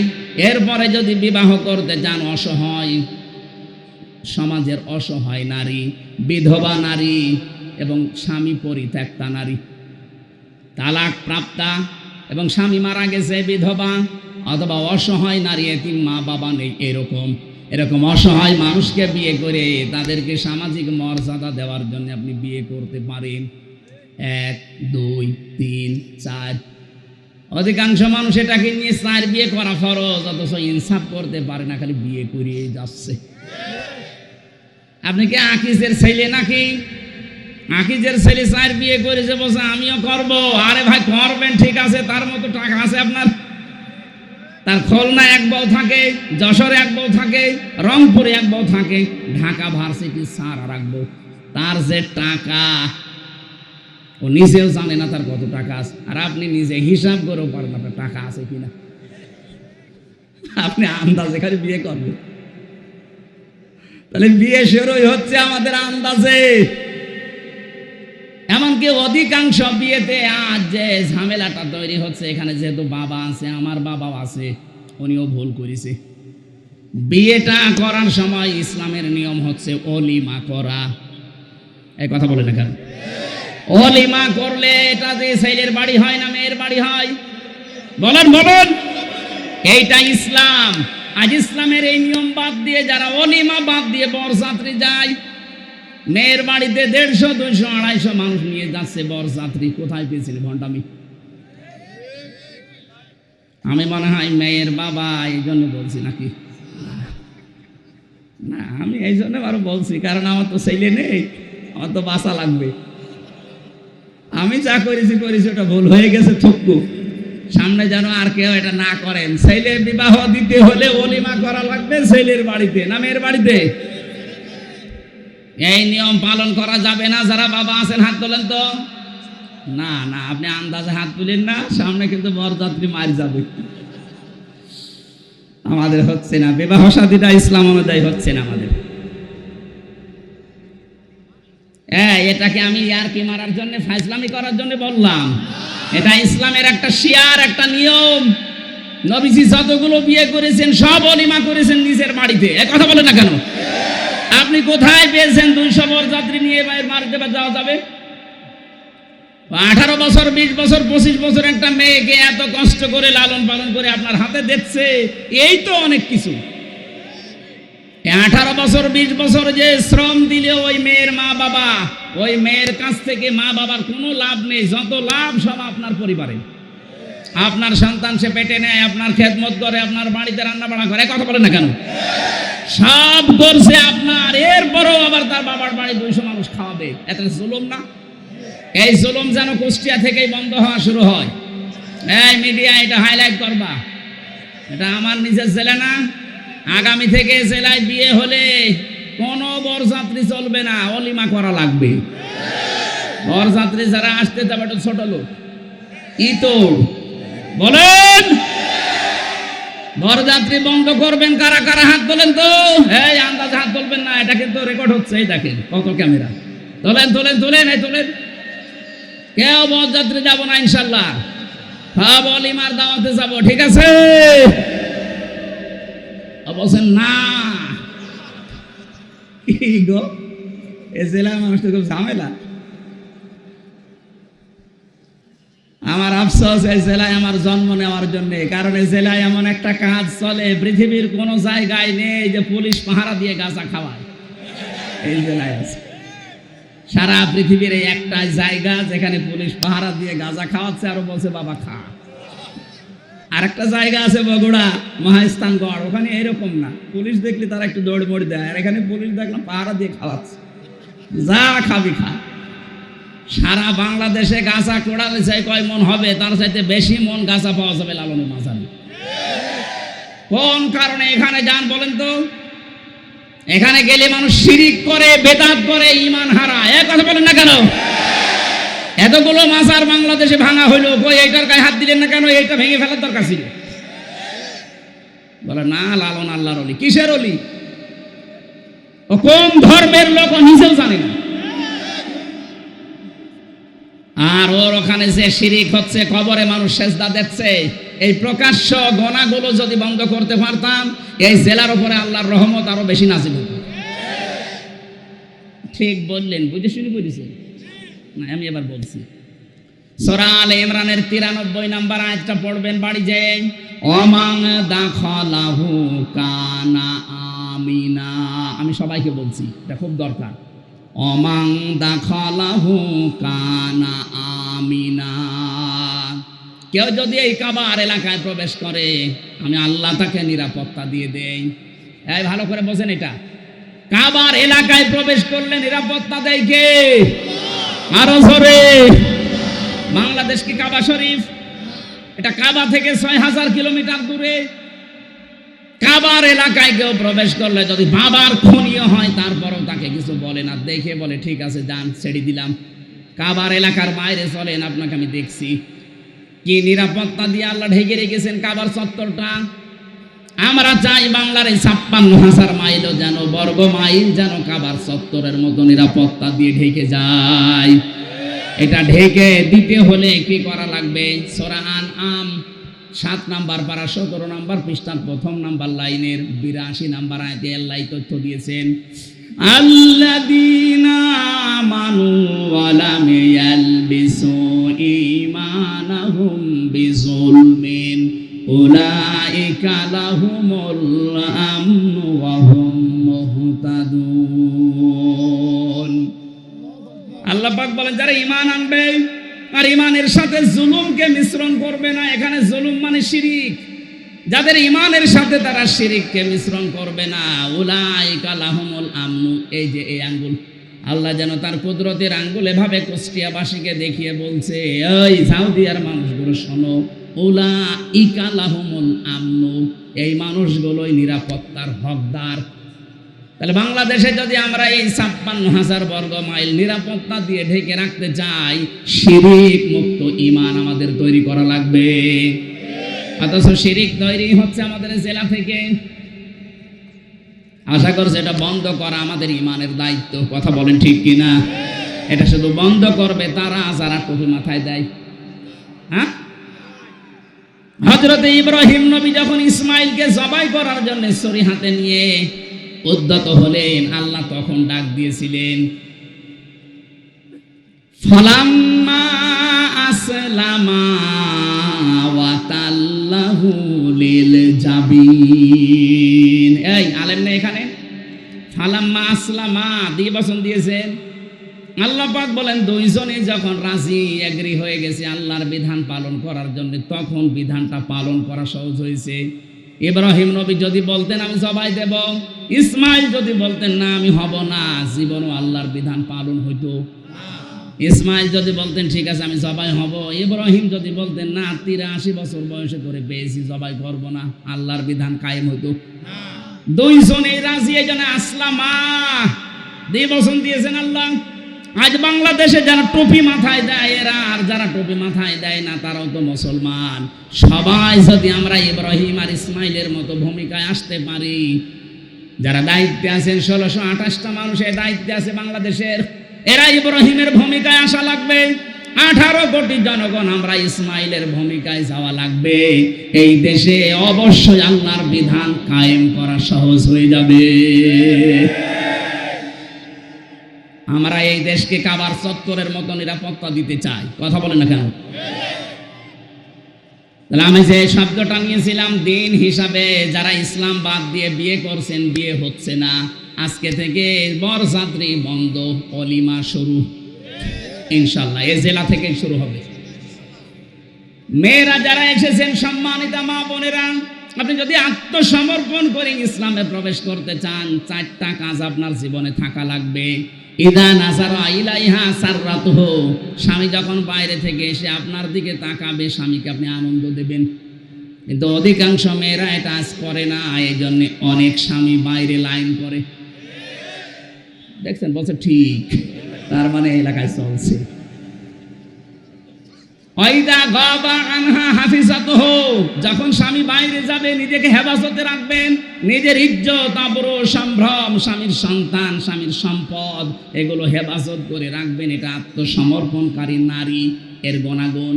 এরপরে যদি বিবাহ করতে চান অসহায় সমাজের অসহায় নারী, বিধবা নারী এবং স্বামী পরিত্যক্তা নারী, তালাক প্রাপ্তা এবং স্বামী মারা গেছে বিধবা, অথবা অসহায় নারী, এতিম মা বাবা নেই, এরকম অসহায় মানুষকে বিয়ে করে তাদেরকে সামাজিক মর্যাদা দেওয়ার জন্য আপনি বিয়ে করতে পারেন। 1, 2, 3, 4। অধিকাংশ মানুষ এটাকে নিয়ে 4 বিয়ে করা ফরজ, অথচ ইনসাফ করতে পারে না, খালি বিয়ে করিয়ে যাচ্ছে। আপনি কি আকিজের ছেলে নাকি? আকিজের ছেলে 4 বিয়ে করেছে, বলছে আমিও করব। আরে ভাই করবেন, ঠিক আছে, তার মতো টাকা আছে আপনার? তার খুলনায় এক বউ থাকে, যশোরে এক বউ থাকে, রংপুরে এক বউ থাকে, ঢাকা ভার্সিটি স্যার আর এক বউ। তার যে টাকা ও নিজেও জানে না তার কত টাকা আছে, আর আপনি নিজে হিসাব করেও পারেন আপনার টাকা আছে কিনা। আপনি আন্দাজে খালি বিয়ে করবেন, তাহলে বিয়ে শুরুই হচ্ছে আমাদের আন্দাজে। এমনকি অধিকাংশ বিয়েতে আজ যে ঝামেলাটা তৈরি হচ্ছে, এখানে যেহেতু বাবা আছে, আমার বাবাও আছে, উনিও ভুল করেছে। বিয়েটা করার সময় ইসলামের নিয়ম হচ্ছে অলিমা করা। এই কথা বলে না কেন? অলিমা করলে এটা যে ছেলের বাড়ি হয় না মেয়ের বাড়ি হয়? বলেন বলেন, এইটা ইসলাম। আজ ইসলামের এই নিয়ম বাদ দিয়ে যারা অলিমা বাদ দিয়ে বরযাত্রী যায়, মেয়ের বাড়িতে 150, 200, 250 মানুষ নিয়ে যাচ্ছে বরযাত্রী। কোথায় পেয়েছিল ভণ্ডামি? আমি মনে হয় মেয়ের বাবা এই জন্য বলছি নাকি? না, আমি এই জন্য আরো বলছি, কারণ আমার তো ছেলে নেই, আমার তো বাঁচা লাগবে। আমি যা করেছি ওটা ভুল হয়ে গেছে, থুকু। সামনে যেন আর কেউ এটা না করেন। ছেলে বিবাহ দিতে হলে অলিমা করা লাগবে ছেলের বাড়িতে, না মেয়ের বাড়িতে। এই নিয়ম পালন করা যাবে না। যারা বাবা আছেন হাত তোলেন তো। না না, আপনি আন্দাজে হাত তুলেন না, সামনে কিন্তু বরযাত্রী মার যাবে। আমাদের হচ্ছে না, বিবাহ শাদীটা ইসলাম অনুযায়ী হচ্ছে না আমাদের। এটাকে আমি ইয়ারকি মারার জন্য, ফাইজলামি করার জন্য বললাম? এটা ইসলামের একটা শিয়ার, একটা নিয়ম। নবীজি যতগুলো বিয়ে করেছেন সব অলিমা করেছেন নিজের বাড়িতে। এ কথা বলে না কেন? আপনি কোথায় পেয়েছেন 200 বরযাত্রী নিয়ে বাড়িতে যাওয়া যাবে? 18 বছর, 20 বছর, 25 বছর একটা মেয়েকে এত কষ্ট করে লালন পালন করে আপনার হাতে দিচ্ছে, এই তো অনেক কিছু। 18 বছর 20 বছর যে শ্রম দিলে ওই মেয়ের মা বাবা, ওই মেয়ের কাছ থেকে মা বাবার কোনো লাভ নেই। যত লাভ সব আপনার পরিবারে। আপনার সন্তান সে পেটে নেয়, আপনার খেদমত করে, আপনার বাড়িতে রান্না বাড়া করে। কথা বলে না কেন? সব করছে আপনার, এরপরও আবার তার বাবার বাড়ি 200 মানুষ খাওয়াবে। এত জুলুম না? এই জুলুম যেন কুষ্টিয়া থেকেই বন্ধ হওয়া শুরু হয়। এই মিডিয়া এটা হাইলাইট করবা, এটা আমার নিজের জেলা না। আগামী থেকে জেলায় বিয়ে হলে কোনো বরযাত্রী চলবে না, অলিমা করা লাগবে। বরযাত্রী যারা আসতে যাবে একটু ছোট লোক, ইতর বলেন। বরযাত্রী বন্ধ করবেন কারা কারা? হাত তোলেন তো। এই আন্দাজে হাত তুলবেন না, এটা কিন্তু রেকর্ড হচ্ছে। এই দেখেন কত ক্যামেরা। তোলেন তোলেন তোলেন, এই তোলেন। কেউ বরযাত্রী যাব না ইনশাল্লাহ, সব অলিমার দাওয়াতে যাব, ঠিক আছে? বলছেন না, কি গো, এ জেলায় মানুষ তো খুব ঝামেলা। আমার আফসোস, এই জেলায় আমার জন্ম নেওয়ার জন্য। কারণ এই জেলায় এমন একটা কাজ চলে পৃথিবীর কোনো জায়গায় নেই যে পুলিশ পাহারা দিয়ে গাঁজা খাওয়ায়। এই জেলায় আছে। সারা পৃথিবীর এই একটা জায়গা যেখানে পুলিশ পাহারা দিয়ে গাঁজা খাওয়াচ্ছে, আরো বলছে বাবা খা। আর একটা জায়গা আছে বগুড়া, মহাস্থানগড়, ওখানে এরকম না। পুলিশ দেখলে তারা একটু দৌড় মড়ি দেয়, আর এখানে পুলিশ দেখলাম পাহারা দিয়ে খাওয়াচ্ছে, যা খাবি খা। সারা বাংলাদেশে গাঁজা কোড়ালে চাই কয় মন হবে, তার চাইতে বেশি মন গাঁজা পাওয়া যাবে লালনের মাঝারে। কোন কারণে এখানে যান বলেন তো? এখানে গেলে মানুষ শিরিক করে, বেদাত করে, ঈমান হারায়। এক কথা বলেন না কেন? এতগুলো মাজার বাংলাদেশে ভাঙা হইলো, কই এইটার গায়ে হাত দিলেন না কেন? এইটা ভেঙে ফেলার দরকার ছিল। বলে না, লালন আল্লাহর অলি। কিসের অলি? ও কোন ধর্মের লোক নিজেও জানে না। আর ওর ওখানে যে শিরিক হচ্ছে, কবরে মানুষ সেজদা দিচ্ছে, এই প্রকাশ্য গোনাগুলো যদি বন্ধ করতে পারতাম, এই জেলার উপরে আল্লাহর রহমত আরো বেশি নাজিল হতো। ঠিক বললেন, বুঝে শুনে বুঝেছেন না? আমি এবার বলছি, সূরা আলে ইমরানের 93 নম্বর আয়াতটা পড়বেন বাড়ি যে, ওমান দাখালাহু কানা আমিনা। আমি সবাইকে বলছি, এটা খুব দরকার। ওমান দাখালাহু কানা আমিনা। কেউ যদি এই কাবার এলাকায় প্রবেশ করে, আমি আল্লাহ তাকে নিরাপত্তা দিয়ে দেই। এই ভালো করে বোঝেন, এটা কাবার এলাকায় প্রবেশ করলে নিরাপত্তা দেয় কে? আরো জোরে। বাংলাদেশ কি কাবা শরীফ? এটা কাবা থেকে 6000 কিলোমিটার দূরে। কাবার এলাকায় কেউ প্রবেশ করলে যদি বাবার খুনিও হয় তারপরও তাকে কিছু বলে না, দেখে বলে ঠিক আছে যান, ছেড়ে দিলাম। কাবার এলাকার বাইরে চলেন, আপনাকে আমি দেখছি। কি নিরাপত্তা দিয়ে আল্লাহ ঢেকে রেখেছেন কাবার চত্বরটা। আমরা চাই বাংলার এই 56,000 মাইলও যেন, বর্গ মাইল যেন কাবার চত্বরের মতো নিরাপত্তা দিয়ে ঢেকে যায়। এটা ঢেকে দিতে হলে কি করা লাগবে? সূরা আনআম 7 নাম্বার পারা 17 নাম্বার পৃষ্ঠার 1ম নাম্বার লাইনের 82 নাম্বার আয়াতে আল্লাহ তথ্য দিয়েছেন, আল্লাযীনা আমানু ওয়া লাম ইয়ালবিসু ঈমানাহুম বিযুলমিন উলাইকা লাহুমুল আমনু ওয়া হুম মুহতাদুন। আল্লাহ পাক বলেন যারা ঈমান আনবে আর ঈমানের সাথে জুলুমকে মিশ্রণ করবে না। এখানে জুলুম মানে শিরিক। যাদের ঈমানের সাথে তারা শিরিককে মিশ্রণ করবে না, উলাইকা লাহুমুল আমনু। এই যে এই আঙ্গুল, আল্লাহ যেন তার কুদরতের আঙ্গুল এভাবে কুষ্টিয়াবাসীকে দেখিয়ে বলছে, এই সাউদিয়ার মানুষগুলো শোনো, উলাইকা লাহুমুল আমনু, এই মানুষগুলোই নিরাপত্তার হকদার। তাহলে বাংলাদেশে যদি আমরা এই 56,000 বর্গ মাইল নিরাপত্তা দিয়ে ঢেকে রাখতে চাই, শিরিক মুক্ত ঈমান আমাদের তৈরি করা লাগবে। অথচ শিরিক তৈরি হচ্ছে আমাদের জেলা থেকে। আশা করছি এটা বন্ধ করা আমাদের ঈমানের দায়িত্ব। কথা বলেন ঠিক কিনা? এটা শুধু বন্ধ করবে তারা যারা টুপি মাথায় দেয়। হ্যাঁ, হযরত ইব্রাহিম নবী যখন ইসমাইলকে জবাই করার জন্য ছুরি হাতে নিয়ে উদ্যত হলেন, আল্লাহ তখন ডাক দিয়েছিলেন, ফালাম্মা আসলামা ওয়া তাল্লাহু লিল জাবিন। এই আলেম না এখানে, ফালাম্মা আসলামা দিয়ে বচন দিয়েছেন। আল্লাহ পাক বলেন দুইজনে যখন রাজি এগ্রি হয়ে গেছে আল্লাহর বিধান পালন করার জন্য, তখন বিধানটা পালন করা সহজ হয়েছে। ইব্রাহিম নবী যদি বলতেন আমি জবাই দেব, ইসমাইল যদি বলতেন না আমি হব না, জীবনও আল্লাহর বিধান পালন হইতো। ইসমাইল যদি বলতেন ঠিক আছে আমি জবাই হব, ইব্রাহিম যদি বলতেন না 83 বছর বয়সে করে পেয়েছি জবাই করব না, আল্লাহর বিধান কায়েম হইতো। দুইজনে রাজি, এই জন্য আসলামা দিয়ে বচন দিয়েছেন আল্লাহ। আজ বাংলাদেশে যারা টুপি মাথায় দেয় এরা, আর যারা টুপি মাথায় দেয় না তারাও তো মুসলমান। সবাই যদি আমরা ইব্রাহিম আর ইসমাইলের মতো ভূমিকায় আসতে পারি, যারা দায়িত্বে আছেন 1628টা মানুষের দায়িত্বে আছে বাংলাদেশের, এরা ইব্রাহিমের ভূমিকায় আসা লাগবে। 18 কোটি জনগণ আমরা ইসমাইলের ভূমিকায় যাওয়া লাগবে। এই দেশে অবশ্যই আল্লাহর বিধান কায়েম করা সহজ হয়ে যাবে। আমরা এই দেশকে কাবার চত্বরের মতো নিরাপত্তা দিতে চাই। কথা বলেন না কেন? তাহলে আমি যে শব্দটা নিয়েছিলাম দিন হিসাবে, যারা ইসলাম বাদ দিয়ে বিয়ে করছেন, বিয়ে হচ্ছে না, আজকে থেকে বরযাত্রী বন্ধ, অলিমা শুরু ইনশাআল্লাহ। এই জেলা থেকে শুরু হবে। মেয়েরা যারা এসেছেন, সম্মানিতা মা বোনেরা, আপনি যদি আত্মসমর্পণ করে ইসলামে প্রবেশ করতে চান, 4টা কাজ আপনার জীবনে থাকা লাগবে। ইদা নাজারা ইলাইহা সাররাতুহু, স্বামী যখন বাইরে থেকে এসে আপনার দিকে তাকাবে, স্বামীকে আপনি আনন্দ দেবেন। কিন্তু অধিকাংশ মেয়েরা এটা আজ করে না, এই জন্য অনেক স্বামী বাইরে লাইন করে। দেখছেন, বলছে ঠিক, তার মানে এলাকায় চলছে। ওয়াইদা গাবা আনহা হাফিজাতুহু, যখন স্বামী বাইরে যাবে নিজেকে হেফাজতে রাখবেন। নিজের ইজ্জত, আবরু, সম্ভ্রম, স্বামীর সন্তান, স্বামীর সম্পদ, এগুলো হেফাজত করে রাখবেন। এটা আত্মসমর্পণকারী নারী এর গুণাগুণ।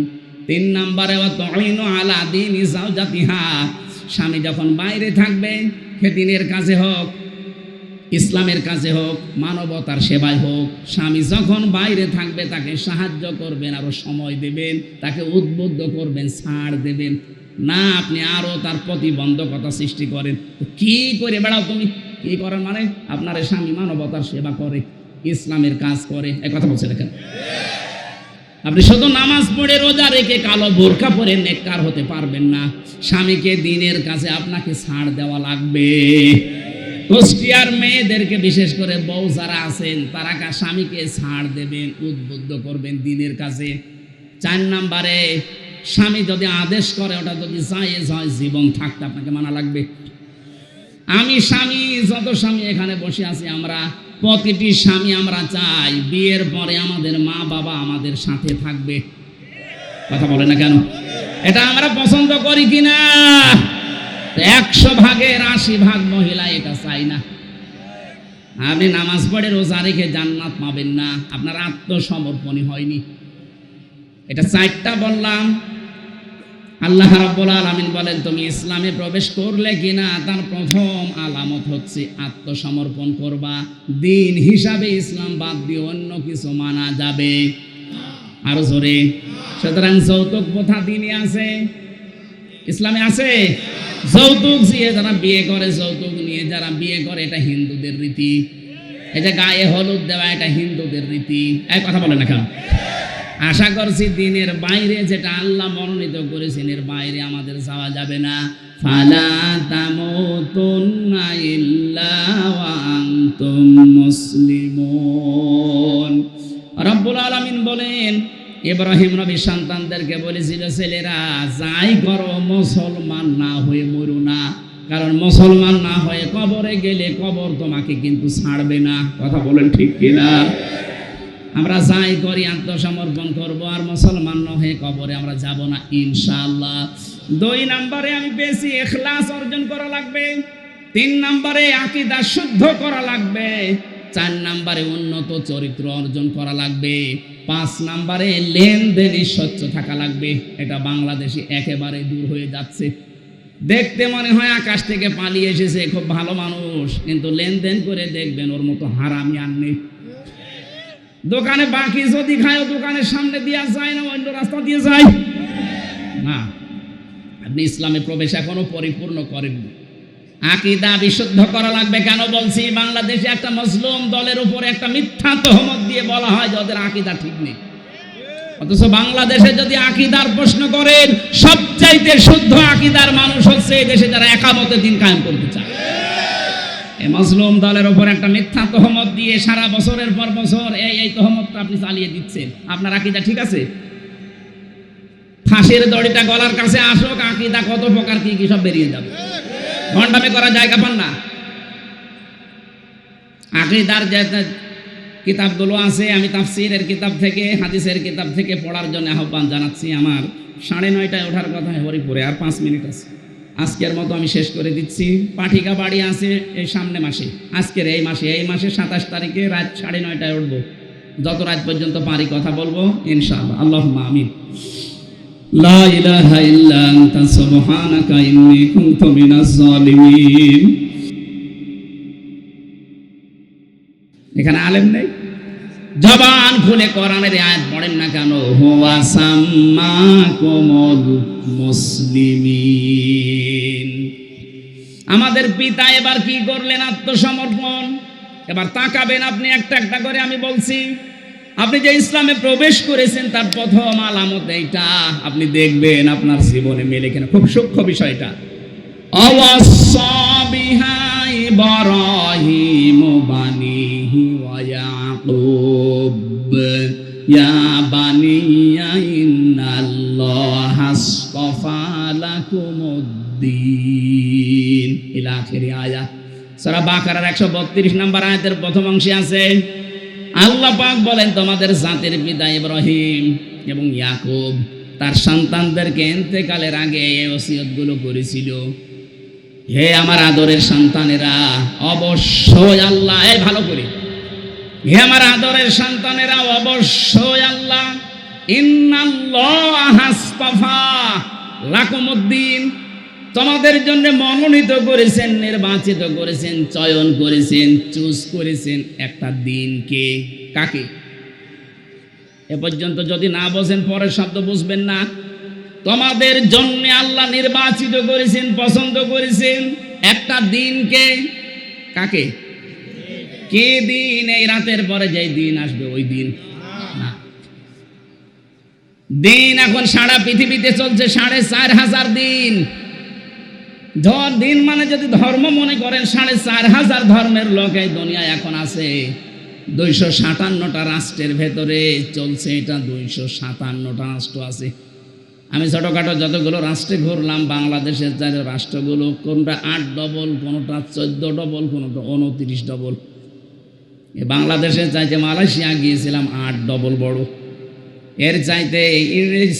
3 নম্বরে ওয়া তুইনু আলা দীনি যাওজাতিহা, স্বামী যখন বাইরে থাকবে, খেদিনের কাজে হোক, ইসলামের কাজে হোক, মানবতার সেবায় হোক, স্বামী যখন বাইরে থাকবে তাকে সাহায্য করবেন, আরো সময় দেবেন, তাকে উদ্বুদ্ধ করবেন, ছাড় দেবেন না আপনি আরো তার প্রতিবন্ধকতা সৃষ্টি করেন। কি করে বেড়াও তুমি? কি করেন মানে আপনার স্বামী মানবতার সেবা করে, ইসলামের কাজ করে, একথা বলছে দেখেন। আপনি শুধু নামাজ পড়ে রোজা রেখে কালো বোরকা পরে নেককার হতে পারবেন না। স্বামীকে দিনের কাছে আপনাকে ছাড় দেওয়া লাগবে। কুষ্টিয়ার মেয়েদেরকে বিশেষ করে বউ যারা আছেন তারা স্বামীকে ছাড় দেবেন, উদ্বুদ্ধ করবেন দিনের কাজে। 4 নম্বরে স্বামী যদি আদেশ করে ওটা যদি জায়েজ হয়, জীবন থাকতে আপনাকে মানা লাগবে। আমি স্বামী, যত স্বামী এখানে বসে আছি আমরা, প্রতিটি স্বামী আমরা চাই বিয়ের পরে আমাদের মা বাবা আমাদের সাথে থাকবে। কথা বলে না কেন? এটা আমরা পছন্দ করি কিনা? 100 ভাগের 80 ভাগ মহিলা এটা চাই না। আপনি নামাজ পড়ে রোজা রেখে জান্নাত পাবেন না, আপনার আত্মসমর্পণই হয়নি। এটা 4টা বললাম। আল্লাহ রাব্বুল আলামিন বলেন, তুমি ইসলামে প্রবেশ করলে কিনা তার প্রথম আলামত হচ্ছে আত্মসমর্পণ করবা। দিন হিসাবে ইসলাম বাদ দিয়ে অন্য কিছু মানা যাবে আরো জোরে। সুতরাং যৌতুক প্রথা দিনে আছে, ইসলামে আছে। যৌতুক দিয়ে যারা বিয়ে করে, যৌতুক নিয়ে যারা বিয়ে করে, এটা হিন্দুদের রীতি। এই যে গায়ে হলুদ দেওয়া, এটা হিন্দুদের রীতি। এই কথা বলে না কেন? আশা করছি দিনের বাইরে যেটা আল্লাহ মনোনীত করেছেন এর বাইরে আমাদের যাওয়া যাবে না। ফালা তামুতুন্না ইল্লা ওয়া আনতুম মুসলিমুন। রব্বুল আলামিন বলেন, ইব্রাহিম নবী সন্তানদেরকে বলেছিল, ছেলেরা যাই করো মুসলমান না হয়ে মরো না, কারণ মুসলমান না হয়ে কবরে গেলে কবর তোমাকে কিন্তু ছাড়বে না। কথা বলেন ঠিক কিনা? আমরা যাই করি আত্মসমর্পণ করব, আর মুসলমান না হয়ে কবরে আমরা যাব না ইনশাআল্লাহ। 2 নম্বরে আমি বেশি ইখলাস অর্জন করা লাগবে। 3 নম্বরে আকীদা শুদ্ধ করা লাগবে। 4 নম্বরে উন্নত চরিত্র অর্জন করা লাগবে। 5 নম্বরে লেনদেনে স্বচ্ছ থাকা লাগবে। এটা বাংলাদেশে একেবারে দূর হয়ে যাচ্ছে। দেখতে মনে হয় আকাশ থেকে পালিয়ে এসেছে, খুব ভালো মানুষ, কিন্তু লেনদেন করে দেখবেন ওর মতো হারামি আর নেই। দোকানে বাকি যদি খায়, দোকানের সামনে দিয়ে যায় না, অন্য রাস্তা দিয়ে যায় না। আপনি ইসলামে প্রবেশ এখনো পরিপূর্ণ করেননি। আকীদা বিশুদ্ধ করা লাগবে। কেন বলছি? বাংলাদেশে একটা মুসলিম দলের উপরে একটা মিথ্যা তহমত দিয়ে বলা হয় যে ওদের আকীদা ঠিক নেই, অথচ বাংলাদেশে যদি আকীদার প্রশ্ন করেন, সবচাইতে শুদ্ধ আকীদার মানুষ হচ্ছে এই দেশে যারা একামতে দিন কায়েম করতে চায়। এই মুসলিম দলের উপর একটা মিথ্যা তহমত দিয়ে সারা বছরের পর বছর এই তহমতটা আপনি চালিয়ে দিচ্ছেন। আপনার আকীদা ঠিক আছে? ফাঁসির দড়িটা গলার কাছে আসুক, আকীদা কত প্রকার কি কি সব বেরিয়ে যাবে। ভণ্ডামি করার জায়গা পান না। আকীদার যে কিতাবগুলো আছে, আমি তাফসীরের কিতাব থেকে, হাদিসের কিতাব থেকে পড়ার জন্য আহ্বান জানাচ্ছি। আমার 9:30টায় ওঠার কথা, হরিপুরে আর 5 মিনিট আছে। আজকের মতো আমি শেষ করে দিচ্ছি। পাঠিকা বাড়ি আছে এই সামনে মাসে, আজকের এই মাসে 27 তারিখে রাত 9:30টায় উঠবো। যত রাত পর্যন্ত পারি কথা বলবো ইনশাআল্লাহ। আল্লাহুম্মা আমিন। লা ইলাহা ইল্লা আনতা সুবহানাকা ইন্নী কুনতু মিনাজ জালিমিন। এখানে আলেম নেই, জবান খুলে কোরআনের আয়াত পড়েন না কেন? হুয়া সাম্মাকুমুল মুসলিমিন। আমাদের পিতা এবার কি করলেন? আত্মসমর্পণ। এবার তাকাবেন আপনি একটা একটা করে। আমি বলছি, আপনি যে ইসলামে প্রবেশ করেছেন তার প্রথম আলামত এইটা। আপনি দেখবেন আপনার জীবনে মেলে কিনা। খুব সূক্ষ্ম বিষয়টা। আওয়াসা বিহা ইব্রাহিম বানিহি ওয়া ইয়াকুব ইয়া বানিয়া ইন্নাল্লাহা আসতাফা লাকুমুদ্দিন ইলা আখির আয়াত। সূরা বাকারার 132 নম্বর আয়াতের প্রথম অংশে আছে, আল্লাহ পাক বলেন, তোমাদের জাতির পিতা ইব্রাহিম এবং ইয়াকুব তার সন্তানদেরকে ইন্তেকালের আগে এই ওসিয়তগুলো করেছিল। হে আমার আদরের সন্তানেরা, অবশ্যই আল্লাহ, এই ভালো করে, হে আমার আদরের সন্তানেরা, অবশ্যই আল্লাহ ইন্নাল্লাহা আসতাফা লাকুমুদ্দিন, তোমাদের জন্য মনোনীত করেছেন, নির্বাচিত করেছেন, চয়ন করেছেন, চুজ করেছেন একটা দিনকে। কাকে? এ পর্যন্ত যদি না বোঝেন পরের শব্দ বুঝবেন না। তোমাদের জন্য আল্লাহ নির্বাচিত করেছেন, পছন্দ করেছেন একটা দিনকে। কাকে? কে দিন? এই রাতের পরে যেই দিন আসবে ওই দিন না। দিন এখন সারা পৃথিবীতে চলছে 4,500 দিন। দিন মানে যদি ধর্ম মনে করেন, 4,500 ধর্মের লোক এই দুনিয়ায় এখন আছে। 257টা রাষ্ট্রের ভেতরে চলছে এটা। 257টা রাষ্ট্র আছে। আমি ছোটোখাটো যতগুলো রাষ্ট্রে ঘুরলাম, বাংলাদেশের চার রাষ্ট্রগুলো কোনটা 8 ডবল, কোনোটা 14 ডবল, কোনোটা 29 ডবল। বাংলাদেশের চাইতে মালয়েশিয়া গিয়েছিলাম 8 ডবল বড়, এর চাইতে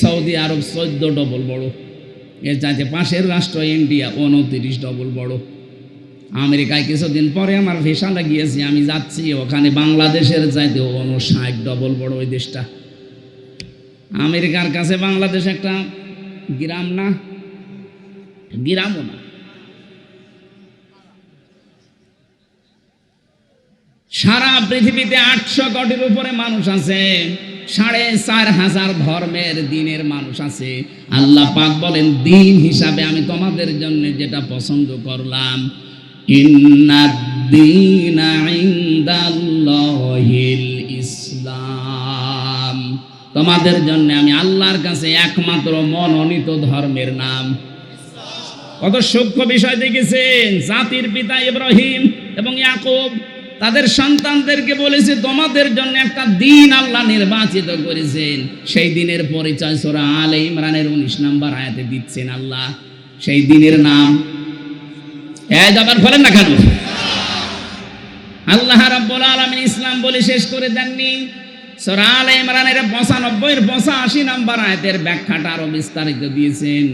সৌদি আরব 14 ডবল বড়, এর চাইতে পাশের রাষ্ট্র ইন্ডিয়া 29 ডবল বড়। আমেরিকায় কিছুদিন পরে আমার ভিসাটা গিয়েছি, আমি যাচ্ছি ওখানে বাংলাদেশের চাইতে 59 ডবল বড় ওই দেশটা। আমেরিকার কাছে বাংলাদেশ একটা গ্রাম না, গ্রামও না। সারা পৃথিবীতে 800 কোটির উপরে মানুষ আছে, 4,500 ধর্মের দিনের মানুষ আছে। আল্লাহ পাক বলেন দিন হিসাবে আমি তোমাদের জন্য যেটা পছন্দ করলাম, ইন্নাদ-দীনা ইনদাল্লাহিল ইসলাম, তোমাদের জন্য আমি আল্লাহর কাছে একমাত্র মনোনীত ধর্মের নাম। কত সূক্ষ্ম বিষয় দেখেছেন। জাতির পিতা ইব্রাহিম এবং ইয়াকুব তাদের সন্তানদেরকে বলেছে তোমাদের জন্য একটা দিন আল্লাহ নির্বাচিত করেছেন। সেই দিনের পরিচয় সূরা আলে ইমরানের 19 নম্বর আয়াতে দিচ্ছেন আল্লাহ। সেই দিনের নাম জবান বলেন না কেন? আল্লাহ রাব্বুল আলামিন ইসলাম বলে শেষ করে দেননি। সূরা আলে ইমরানের 85 নম্বর আয়াতের ব্যাখ্যাটা আরো বিস্তারিত দিয়েছেন।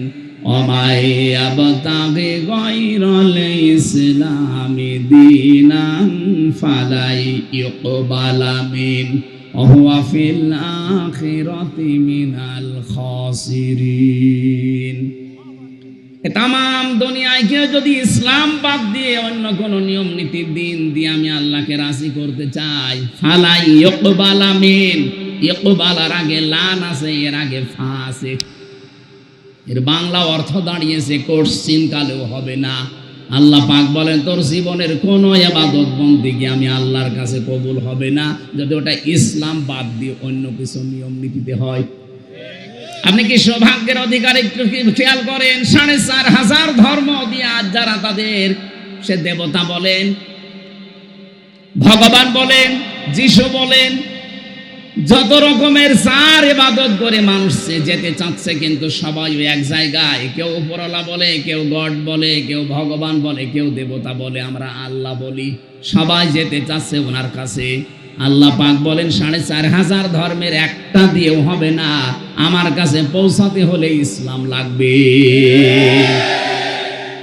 ওমাই আবতাগি গায়রাল ইসলামি দীনান ফালাই ইউকবালা মিন ওয়া ফিল আখিরাতি মিনাল খাসিরিন। তামাম দুনিয়ায় কেউ যদি ইসলাম বাদ দিয়ে অন্য কোন নিয়ম নীতি দিন দিয়ে আমি আল্লাহকে রাজি করতে চাই, ফালাই ইউকবালা মিন, ইউকবালার আগে লান আছে, এর আগে ফা আছে। এর বাংলা অর্থ দাঁড়িয়েছে কোশ্চিন কালেও হবে না। আল্লাহ পাক বলেন তোর জীবনের কোন ইবাদত বন্দেগী আমি আল্লাহর কাছে কবুল হবে না যদি ওটা ইসলাম বাদ দিয়ে অন্য কিছু নিয়ম নীতিতে হয়। আপনি কি সৌভাগ্যের অধিকারী খেয়াল করেন? 4,500 ধর্ম দিয়ে আজ যারা তাদের সে দেবতা বলেন, ভগবান বলেন, যিশু বলেন, যত রকমের চার ইবাদত করে মানুষ যেতে চাচ্ছে, কিন্তু সবাই এক জায়গায়। কেউ উপরওয়ালা বলে, কেউ গড বলে, কেউ ভগবান বলে, কেউ দেবতা বলে, আমরা আল্লাহ বলি। সবাই যেতে চাচ্ছে ওনার কাছে। আল্লাহ পাক বলেন 4,500 ধর্মের একটা দিয়েও হবে না, আমার কাছে পৌঁছাতে হলে ইসলাম লাগবে।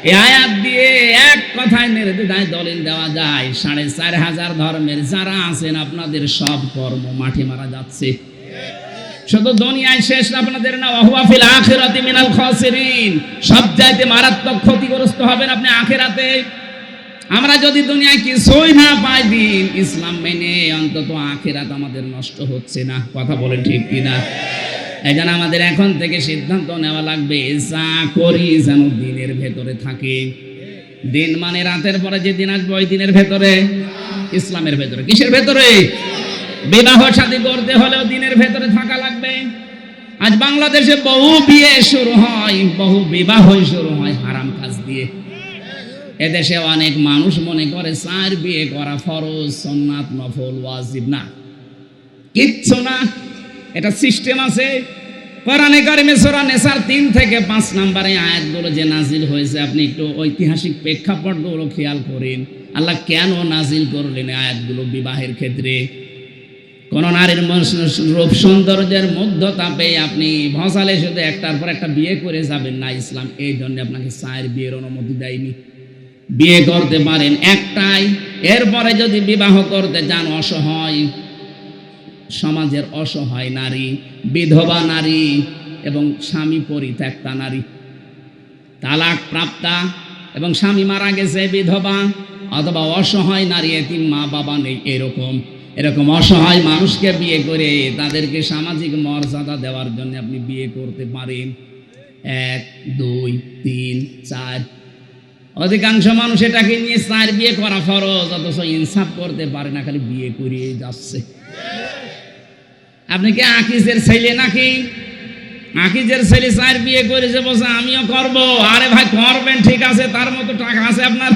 এই আয়াত দিয়ে এক কথায় নির্দ্বিধায় দলিল দেওয়া যায় 4,500 ধর্মের যারা আছেন আপনাদের সব কর্ম মাঠে মারা যাচ্ছে। শুধু দুনিয়ায় শেষ আপনাদের না, ওয়া ফিল আখিরাতি মিনাল খাসিরিন, সব চাইতে মারাত্মক ক্ষতিগ্রস্ত হবেন আপনি আখিরাতে। আমরা যদি দুনিয়ায় কিছুই না পাই দিন ইসলাম মেনে, অন্তত আখিরাত আমাদের নষ্ট হচ্ছে না। কথা বলেন ঠিক কিনা? এই জন্য আমাদের এখন থেকে সিদ্ধান্ত নেওয়া লাগবে যা করি যেন দিনের ভেতরে থাকে। দিন মানে রাতের পরে যে দিন আসবে ওই দিনের ভেতরে, ইসলামের ভেতরে। কিসের ভেতরে? বিবাহ শাদী করতে হলেও দিনের ভেতরে থাকা লাগবে। আজ বাংলাদেশে বহু বিয়ে শুরু হয়, বহু বিবাহ শুরু হয় হারাম কাজ দিয়ে। এদেশে অনেক মানুষ মনে করে 4 বিয়ে করা ফরজ, সুন্নাত, নফল, ওয়াজিব না, কিচ্ছু না। এটা সিস্টেম আছে। কোরআনে কারিমে সূরা নিসার 3 থেকে 5 নম্বরে আয়াতগুলো যে নাজিল হয়েছে, আপনি একটু ঐতিহাসিক প্রেক্ষাপটগুলো খেয়াল করেন। আল্লাহ কেন নাজিল করলেন আয়াতগুলো বিবাহের ক্ষেত্রে? কোন নারীর রূপ সৌন্দর্যের মধ্যতা পেয়ে আপনি ভসালে শুধু একটার পর একটা বিয়ে করে যাবেন না। ইসলাম এই জন্য আপনাকে 4 বিয়ের অনুমতি দেয়নি। বিয়ে করতে পারেন একটাই, এরপরে যদি বিবাহ করতে চান অসহায় সমাজের অসহায় নারী, বিধবা নারী এবং স্বামী পরিত্যক্তা নারী, তালাক প্রাপ্তা এবং স্বামী মারা গেছে বিধবা, অথবা অসহায় নারী, এতিম মা বাবা নেই, এরকম অসহায় মানুষকে বিয়ে করে তাদেরকে সামাজিক মর্যাদা দেওয়ার জন্য আপনি বিয়ে করতে পারেন। 1, 2, 3, 4। অধিকাংশ মানুষ এটাকে নিয়ে 4 বিয়ে করা ফরজ, অথচ ইনসাফ করতে পারে না, খালি বিয়ে করিয়ে যাচ্ছে। আপনি কি আকিজের ছেলে নাকি? আকিজের ছেলে 4 বিয়ে করেছে, বলছে আমিও করব। আরে ভাই করবেন, ঠিক আছে, তার মতো টাকা আছে আপনার?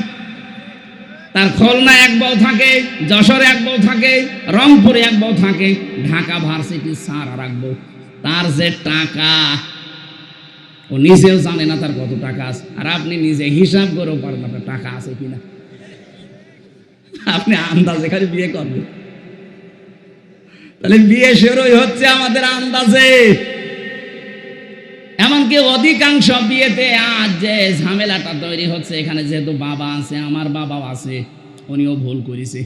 তার খুলনা 1 বউ থাকে, যশোরে 1 বউ থাকে, রংপুরে 1 বউ থাকে, ঢাকা ভার্সিটি 4 আর 1 বউ। তার যে টাকা, ও নিজেও জানে না তার কত টাকা আছে, আর আপনি নিজে হিসাব করেও পারেন আপনার টাকা আছে কিনা। আপনি আন্দাজে খালি বিয়ে করবেন, তাহলে বিয়ে শুরুই হচ্ছে আমাদের আন্দাজে। এমনকি অধিকাংশ বিয়েতে আজ যে ঝামেলাটা তৈরি হচ্ছে, এখানে যেহেতু বাবা আছে, আমার বাবাও আছে, উনিও ভুল করেছে।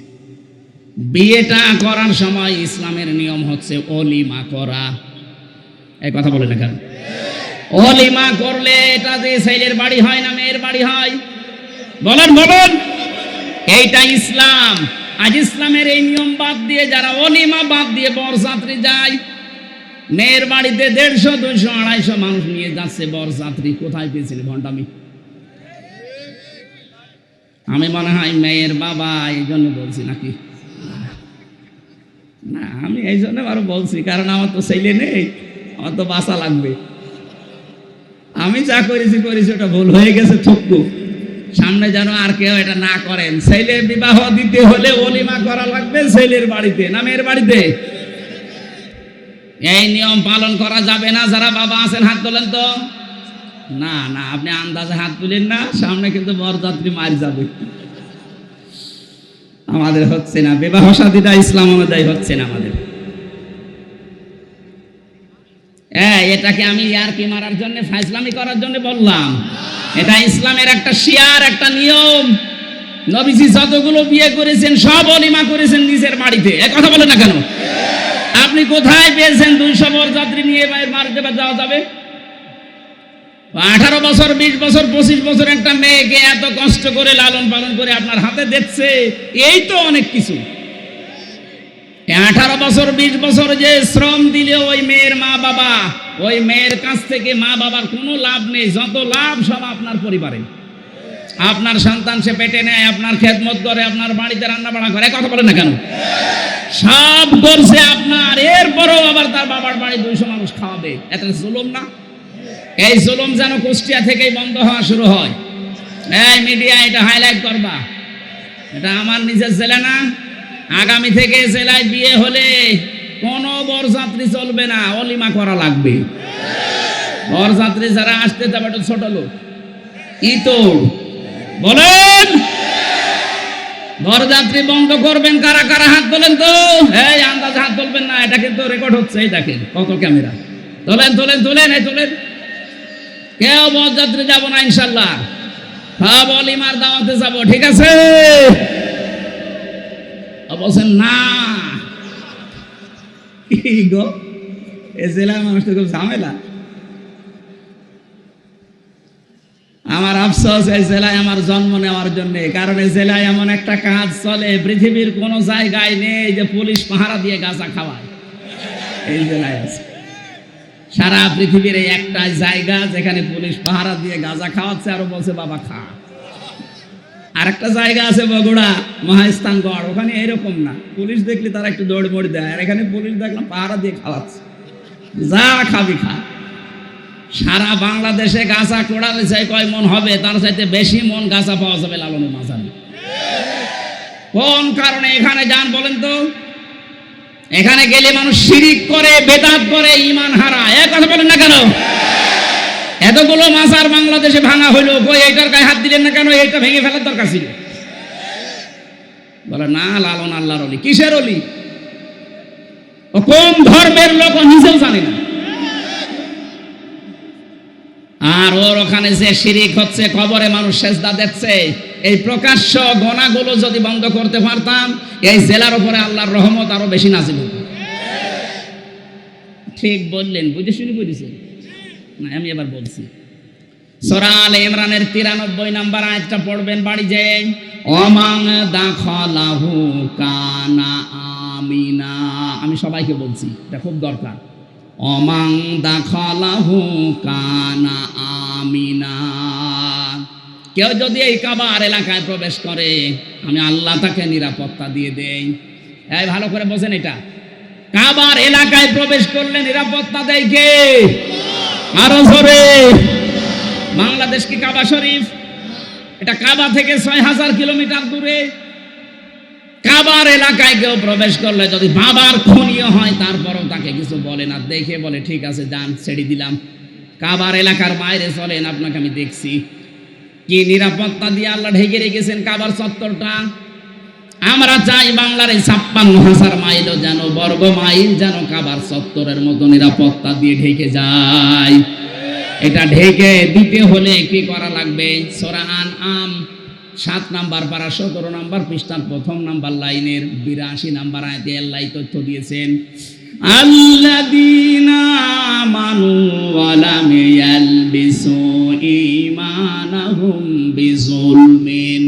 বিয়েটা করার সময় ইসলামের নিয়ম হচ্ছে অলিমা করা। এই কথা বলে না কেন? অলিমা করলে এটা যে ছেলের বাড়ি হয় না মেয়ের বাড়ি হয়? বলেন বলেন, এইটা ইসলাম। আজ ইসলামের এই নিয়ম বাদ দিয়ে যারা অলিমা বাদ দিয়ে বরযাত্রী যায়, মেয়ের বাড়িতে 150, 200, 250 মানুষ নিয়ে যাচ্ছে বরযাত্রী, কোথায় পেয়েছেন ভণ্ডামি? আমি মনে হয় মেয়ের বাবা এই জন্য বলছি নাকি? না, আমি এই জন্য আরো বলছি, কারণ আমার তো ছেলে নেই, আমার তো বাঁচা লাগবে। আমি যা করেছি ওটা ভুল হয়ে গেছে, থুকু। সামনে যেন আর কেউ এটা না করেন। ছেলে বিবাহ দিতে হলে অলিমা করা লাগবে ছেলের বাড়িতে, না মেয়ের বাড়িতে। এই নিয়ম পালন করা যাবে না। যারা বাবা আছেন হাত তোলেন তো। না না, আপনি আন্দাজে হাত তুলেন না, সামনে কিন্তু বরযাত্রী মার যাবে। আমাদের হচ্ছে না, বিবাহ শাদীটা ইসলাম অনুযায়ী হচ্ছে না আমাদের। এটাকে আমি ইয়ারকি মারার জন্য, ফাইজলামি করার জন্য বললাম? এটা ইসলামের একটা শিয়ার, একটা নিয়ম। নবীজি যতগুলো বিয়ে করেছেন সব অলিমা করেছেন নিজের বাড়িতে। এ কথা বলে না কেন? আপনি কোথায় পেয়েছেন 200 বরযাত্রী নিয়ে মারতে যাওয়া যাবে? 18 বছর, 20 বছর, 25 বছর একটা মেয়েকে এত কষ্ট করে লালন পালন করে আপনার হাতে দেখছে, এই তো অনেক কিছু। 18 বছর, 20 বছর যে শ্রম দিলে ওই মেয়ের মা বাবা, ওই মেয়ের কাছ থেকে মা বাবার কোনো লাভ নেই। যত লাভ সব আপনার পরিবারে। আপনার সন্তান সে পেটে নেয়, আপনার খেদমত করে, আপনার বাড়িতে রান্না বাড়া করে। কথা বলে না কেন? সব করছে আপনার, এরপরও আবার তার বাবার বাড়ি 200 মানুষ খাওয়াবে। এটা জুলুম না? এই জুলুম যেন কুষ্টিয়া থেকেই বন্ধ হওয়া শুরু হয়। এই মিডিয়া এটা হাইলাইট করবা, এটা আমার নিজের জেলা না। আগামী থেকে জেলায় বিয়ে হলে কোনো বরযাত্রী চলবে না, অলিমা করা লাগবে। বরযাত্রী যারা আসতে যাবে একটু ছোট লোক, ইতর বলেন। বরযাত্রী বন্ধ করবেন কারা কারা? হাত তোলেন তো। এই আন্দাজে হাত তুলবেন না, এটা কিন্তু রেকর্ড হচ্ছে। এই দেখেন কত ক্যামেরা। তোলেন তোলেন তোলেন, এই তোলেন। কেউ বরযাত্রী যাব না ইনশাল্লাহ, সব অলিমার দাওয়াতে যাব, ঠিক আছে? বলছেন না, কি গো, এ জেলায় মানুষ তো খুব ঝামেলা। আমার আফসোস এই জেলায় আমার জন্ম নেওয়ার জন্য, কারণ এই জেলায় এমন একটা কাজ চলে পৃথিবীর কোনো জায়গায় নেই যে পুলিশ পাহারা দিয়ে গাঁজা খাওয়ায়। এই জেলায় আছে। সারা পৃথিবীর এই একটা জায়গা যেখানে পুলিশ পাহারা দিয়ে গাঁজা খাওয়াচ্ছে, আরো বলছে বাবা খা। আর একটা জায়গা আছে বগুড়া, মহাস্থানগড়, ওখানে এরকম না, পুলিশ দেখলে তারা একটু দৌড় মড়ি দেয়। আর এখানে পুলিশ দেখলাম পাহারা দিয়ে খাওয়াচ্ছে, যা খাবি খা। সারা বাংলাদেশে গাঁজা কোড়ালে চাই কয় মন হবে, তার চাইতে বেশি মন গাঁজা পাওয়া যাবে লালনের মাঝারে। কোন কারণে এখানে যান বলেন তো? এখানে গেলে মানুষ শিরিক করে, বেদাত করে, ঈমান হারায়। এক কথা বলেন না কেন? এতগুলো মাজার বাংলাদেশে ভাঙা হইলো, কই এইটার গায়ে হাত দিলেন না কেন? এইটা ভেঙে ফেলার দরকার ছিল। বলে না, লালন আল্লাহর ওলি। কিসের ওলি? ও কোন ধর্মের লোক নিজেও জানে না। আর ওর ওখানে যে শিরিক হচ্ছে, কবরে মানুষ সেজদা দিচ্ছে, এই প্রকাশ্য গোনাগুলো যদি বন্ধ করতে পারতাম, এই জেলার উপরে আল্লাহর রহমত আরো বেশি নাজিল হতো। ঠিক বললেন, বুঝে শুনে বুঝেছেন না? আমি এবার বলছি, সূরা আলে ইমরানের 93 নম্বর আয়াতটা পড়বেন বাড়ি যে, ওমান দাখালাহু কানা আমিনা। আমি সবাইকে বলছি, এটা খুব দরকার। ওমান দাখালাহু কানা আমিনা। কেউ যদি এই কাবার এলাকায় প্রবেশ করে, আমি আল্লাহ তাকে নিরাপত্তা দিয়ে দেই। এই ভালো করে বোঝেন, এটা কাবার এলাকায় প্রবেশ করলে নিরাপত্তা দেয় কে? আরো জোরে। বাংলাদেশ কি কাবা শরীফ? এটা কাবা থেকে 6000 কিলোমিটার দূরে। কাবার এলাকায় কেউ প্রবেশ করলে যদি বাবার খুনিও হয়, তারপরও তাকে কিছু বলে না, দেখে বলে ঠিক আছে যান, ছেড়ে দিলাম। কাবার এলাকার বাইরে চলেন, আপনাকে আমি দেখছি কি নিরাপত্তা দিয়ে আল্লাহ ঢেকে রেখেছেন কাবার চত্বরটা। আমরা চাই বাংলার এই 56,000 মাইলও যেন, বর্গ মাইল যেন কাবার চত্বরের মতো নিরাপত্তা দিয়ে ঢেকে যায়। এটা ঢেকে দিতে হলে কি করা লাগবে? সূরা আনআম 7 নাম্বার পারা 17 নাম্বার পৃষ্ঠার 1 নাম্বার লাইনের 82 নাম্বার আয়াতে আল্লাহ তথ্য দিয়েছেন, আল্লাযীনা আমানু ওয়া লাম ইয়ালবিসু ঈমানাহুম বিযুলমিন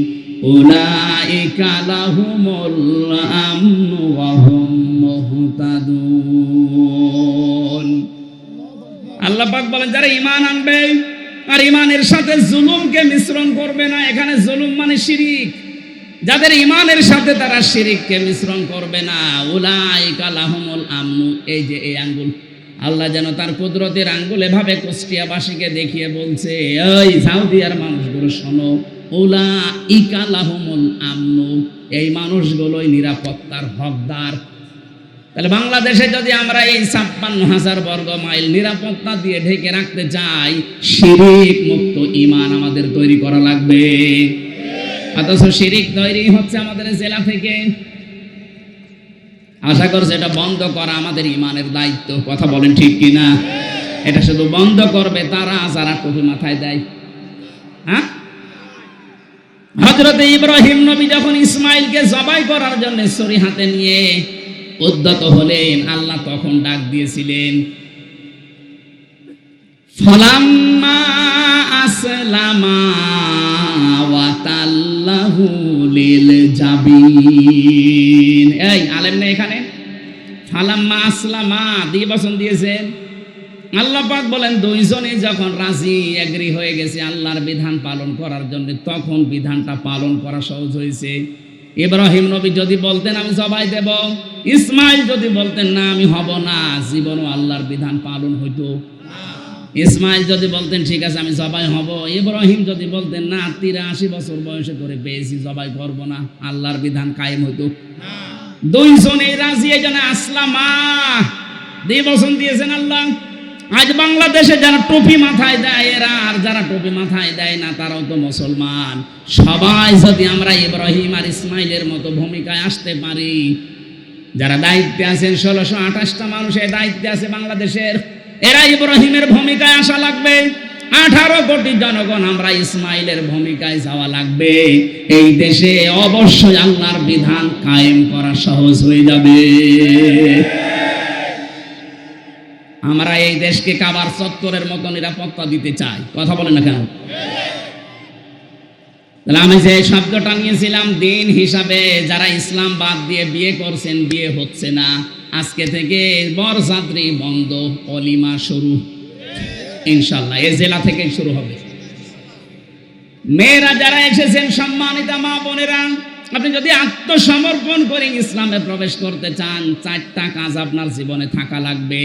উলাইকা লাহুমুল আমনু ওয়া হুম মুহতাদুন। আল্লাহ পাক বলেন যারা ঈমান আনবে আর ঈমানের সাথে জুলুমকে মিশ্রণ করবে না, এখানে জুলুম মানে শিরিক, যাদের ঈমানের সাথে তারা শিরিককে মিশ্রণ করবে না, উলাইকা লাহুমুল আমনু। এই যে এই আঙ্গুল, আল্লাহ যেন তার কুদরতের আঙ্গুল এভাবে কুষ্টিয়াবাসীকে দেখিয়ে বলছে, এই সাউদিয়ার মানুষগুলো শোনো, উলাইকা লাহুমুল আমনু, এই মানুষগুলোই নিরাপত্তার হকদার। তাহলে বাংলাদেশে যদি আমরা এই 56,000 বর্গ মাইল নিরাপত্তা দিয়ে ঢেকে রাখতে চাই, শিরিক মুক্ত ঈমান আমাদের তৈরি করা লাগবে। অথচ শিরিক তৈরি হচ্ছে আমাদের জেলা থেকে। আশা করছি এটা বন্ধ করা আমাদের ঈমানের দায়িত্ব। কথা বলেন ঠিক কিনা? এটা শুধু বন্ধ করবে তারা যারা টুপি মাথায় দেয়। হ্যাঁ, হযরত ইব্রাহিম নবী যখন ইসমাইলকে জবাই করার জন্য ছুরি হাতে নিয়ে উদ্যত হলেন, আল্লাহ তখন ডাক দিয়েছিলেন, ফালাম্মা আসলামা ওয়া তাল্লাহু লিল জাবিন। এই আলেম না এখানে, ফালাম্মা আসলামা দিয়ে বচন দিয়েছেন। আল্লাহ পাক বলেন দুইজনে যখন রাজি এগ্রি হয়ে গেছে আল্লাহর বিধান পালন করার জন্য, তখন বিধানটা পালন করা সহজ হয়েছে। ইব্রাহিম নবী যদি বলতেন আমি জবাই দেব, ইসমাইল যদি বলতেন না আমি হব না, জীবনও আল্লাহর বিধান পালন হইতো। ইসমাইল যদি বলতেন ঠিক আছে আমি জবাই হব, ইব্রাহিম যদি বলতেন না 83 বছর বয়সে ধরে পেয়েছি জবাই করব না, আল্লাহর বিধান কায়েম হইতো। দুইজনে রাজি, এজন্য আসলামা দিয়ে বচন দিয়েছেন আল্লাহ। আজ বাংলাদেশে যারা টুপি মাথায় দেয় এরা, আর যারা টুপি মাথায় দেয় না তারাও তো মুসলমান। সবাই যদি আমরা ইব্রাহিম আর ইসমাইলের মতো ভূমিকায় আসতে পারি, যারা দায়িত্বে আছেন 1628টা মানুষ এই দায়িত্বে আছে বাংলাদেশের, এরা ইব্রাহিমের ভূমিকায় আসা লাগবে। 18 কোটি জনগণ আমরা ইসমাইলের ভূমিকায় যাওয়া লাগবে। এই দেশে অবশ্যই আল্লাহর বিধান কায়েম করা সহজ হয়ে যাবে। আমরা এই দেশকে কাবার চত্বরের মতো নিরাপত্তা দিতে চাই। কথা বলেন না কেন? তাহলে আমি যে শব্দটা নিয়েছিলাম দিন হিসাবে, যারা ইসলাম বাদ দিয়ে বিয়ে করছেন বিয়ে হচ্ছে না, আজকে থেকে বরযাত্রী বন্ধ, অলিমা শুরু ইনশাআল্লাহ এই জেলা থেকে শুরু হবে। মেয়েরা যারা এসেছেন সম্মানিতা মা বোনেরা, আপনি যদি আত্মসমর্পণ করে ইসলামে প্রবেশ করতে চান, 4টা কাজ আপনার জীবনে থাকা লাগবে।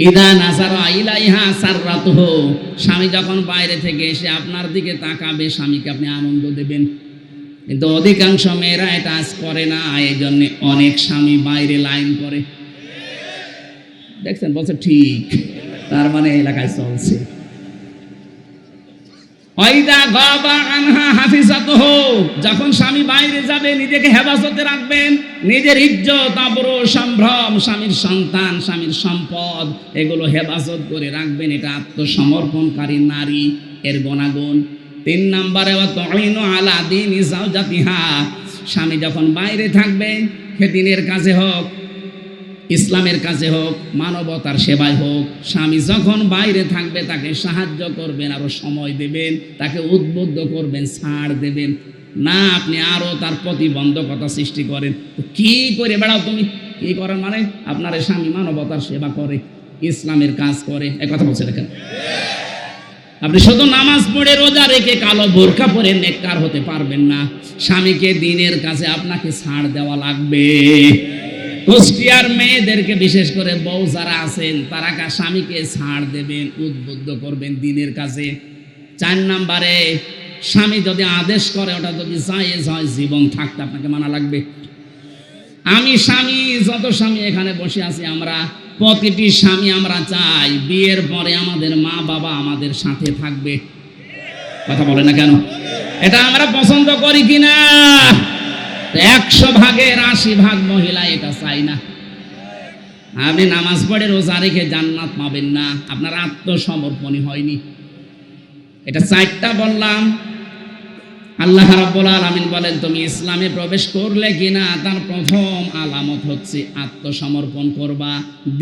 ইদা নাজারা ইলাইহা সাররাতুহু, স্বামী যখন বাইরে থেকে এসে আপনার দিকে তাকাবে, স্বামীকে আপনি আনন্দ দেবেন। কিন্তু অধিকাংশ মেয়েরা এটা আজ করে না, এই জন্য অনেক স্বামী বাইরে লাইন করে। দেখছেন, বলছে ঠিক, তার মানে এলাকায় চলছে। ওয়াইদা গাবা আনহা হাফিজাতুহু, যখন স্বামী বাইরে যাবে নিজেকে হেফাজতে রাখবেন, নিজের ইজ্জত আবরু সম্ভ্রম, স্বামীর সন্তান, স্বামীর সম্পদ এগুলো হেফাজত করে রাখবেন। এটা আত্মসমর্পণকারী নারী এর গুণাগুণ। 3 নম্বরে ওয়া তুইনু আলা দীনি যাওজাতিহা, স্বামী যখন বাইরে থাকবে, খেদিনের কাজে হোক, ইসলামের কাজে হোক, মানবতার সেবায় হোক, স্বামী যখন বাইরে থাকবে তাকে সাহায্য করবেন, আরো সময় দেবেন, তাকে উদ্বুদ্ধ করবেন, ছাড় দেবেন না আপনি আরো তার প্রতিবন্ধকতা সৃষ্টি করেন। কি করে বেড়াও তুমি? কি করেন মানে আপনার স্বামী মানবতার সেবা করে, ইসলামের কাজ করে, একথা বলছে দেখেন। আপনি শুধু নামাজ পড়ে রোজা রেখে কালো বোরকা পরে নেককার হতে পারবেন না। স্বামীকে দিনের কাছে আপনাকে ছাড় দেওয়া লাগবে। কুষ্টিয়ার মেয়েদেরকে বিশেষ করে বউ যারা আছেন তারা স্বামীকে ছাড় দেবেন, উদ্বুদ্ধ করবেন দিনের কাছে। 4 নম্বরে স্বামী যদি আদেশ করে ওটা যদি জায়েজ হয়, জীবন থাকতে আপনাকে মানা লাগবে। আমি স্বামী, যত স্বামী এখানে বসে আছি আমরা প্রতিটি স্বামী আমরা চাই বিয়ের পরে আমাদের মা বাবা আমাদের সাথে থাকবে। কথা বলে না কেন? এটা আমরা পছন্দ করি কিনা? 100 ভাগের 80 ভাগ মহিলা এটা চাই না। আপনি নামাজ পড়ে রোজা রেখে জান্নাত পাবেন না, আপনার আত্মসমর্পণই হয়নি। এটা 4টা বললাম। আল্লাহ রাব্বুল আলামিন বলেন, তুমি ইসলামে প্রবেশ করলে কিনা তার প্রথম আলামত হচ্ছে আত্মসমর্পণ করবা।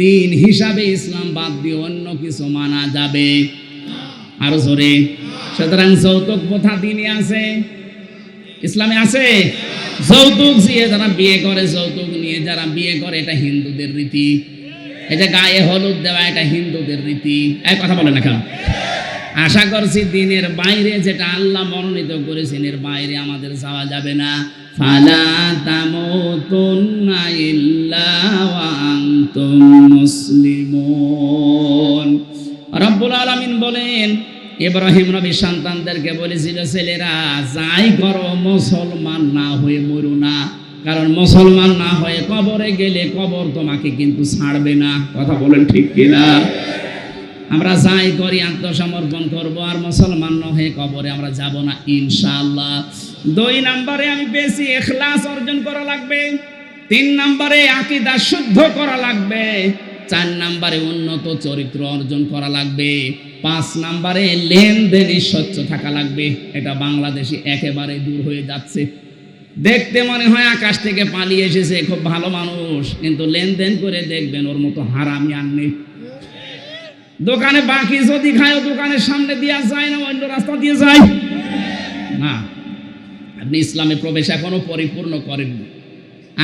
দিন হিসাবে ইসলাম বাদ দিয়ে অন্য কিছু মানা যাবে আরো জোরে। সুতরাং যৌতুক প্রথা দিনে আছে, ইসলামে আছে। যৌতুক দিয়ে যারা বিয়ে করে, যৌতুক নিয়ে যারা বিয়ে করে, এটা হিন্দুদের রীতি। এই যে গায়ে হলুদ দেওয়া, এটা হিন্দুদের রীতি। এই কথা বলে না কেন? আশা করছি দিনের বাইরে যেটা আল্লাহ মনোনীত করেছেন এর বাইরে আমাদের যাওয়া যাবে না। ফালা তামুতুন্না ইল্লা ওয়া আনতুম মুসলিমুন। রব্বুল আলামিন বলেন, ইব্রাহিম নবী সন্তানদেরকে বলেছিল, ছেলেরা যাই করো মুসলমান না হয়ে মরো না, কারণ মুসলমান না হয়ে কবরে গেলে কবর তোমাকে কিন্তু ছাড়বে না। কথা বলেন ঠিক কিনা? আমরা যাই করি আত্মসমর্পণ করব, আর মুসলমান না হয়ে কবরে আমরা যাব না ইনশাআল্লাহ। 2 নম্বরে আমি বেশি ইখলাস অর্জন করা লাগবে। 3 নম্বরে আকীদা শুদ্ধ করা লাগবে। 4 নম্বরে উন্নত চরিত্র অর্জন করা লাগবে। 5 নম্বরে লেনদেনে স্বচ্ছ থাকা লাগবে। এটা বাংলাদেশে একেবারে দূর হয়ে যাচ্ছে। দেখতে মনে হয় আকাশ থেকে পালিয়ে এসেছে, খুব ভালো মানুষ, কিন্তু লেনদেন করে দেখবেন ওর মতো হারামি আর নেই। দোকানে বাকি যদি খায়, দোকানের সামনে দেওয়া যায় না, অন্য রাস্তা দিয়ে যায় না। আপনি ইসলামে প্রবেশ এখনো পরিপূর্ণ করেননি।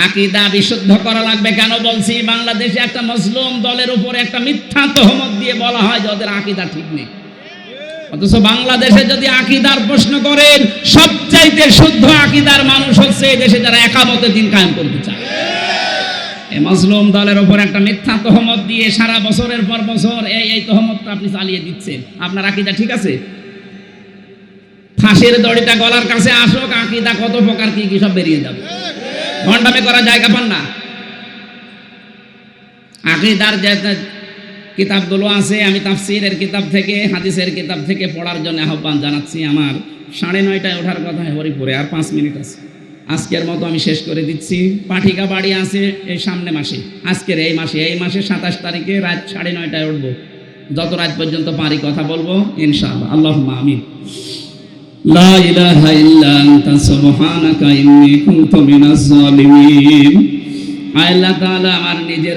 আকীদা বিশুদ্ধ করা লাগবে। কেন বলছি? বাংলাদেশে একটা মুসলিম দলের উপরে একটা মিথ্যা তহমত দিয়ে বলা হয় যে ওদের আকীদা ঠিক নেই, অথচ বাংলাদেশে যদি আকীদার প্রশ্ন করেন, সবচাইতে শুদ্ধ আকীদার মানুষ হচ্ছে এই দেশে যারা একামতে দিন কায়েম করতে চায়। এই মুসলিম দলের উপর একটা মিথ্যা তহমত দিয়ে সারা বছরের পর বছর এই তহমতটা আপনি চালিয়ে দিচ্ছেন। আপনার আকীদা ঠিক আছে? ফাঁসির দড়িটা গলার কাছে আসুক, আকীদা কত প্রকার কি কি সব বেরিয়ে যাবে। ভণ্ডামি করার জায়গা পান না। আকীদার যে কিতাবগুলো আছে, আমি তাফসীরের কিতাব থেকে, হাদিসের কিতাব থেকে পড়ার জন্য আহ্বান জানাচ্ছি। আমার 9:30টায় ওঠার কথা, হরিপুরে আর 5 মিনিট আছে। আজকের মতো আমি শেষ করে দিচ্ছি। পাঠিকা বাড়ি আছে এই সামনে মাসে, আজকের এই মাসে 27 তারিখে রাত 9:30টায় উঠবো। যত রাত পর্যন্ত পারি কথা বলবো ইনশাআল্লাহ। আল্লাহুম্মা আমিন। লা ইলাহা ইল্লা আনতা সুবহানাকা ইন্নী কুনতু মিনাজ জালিমিন। আল্লাহ তাআলা আমার নিজের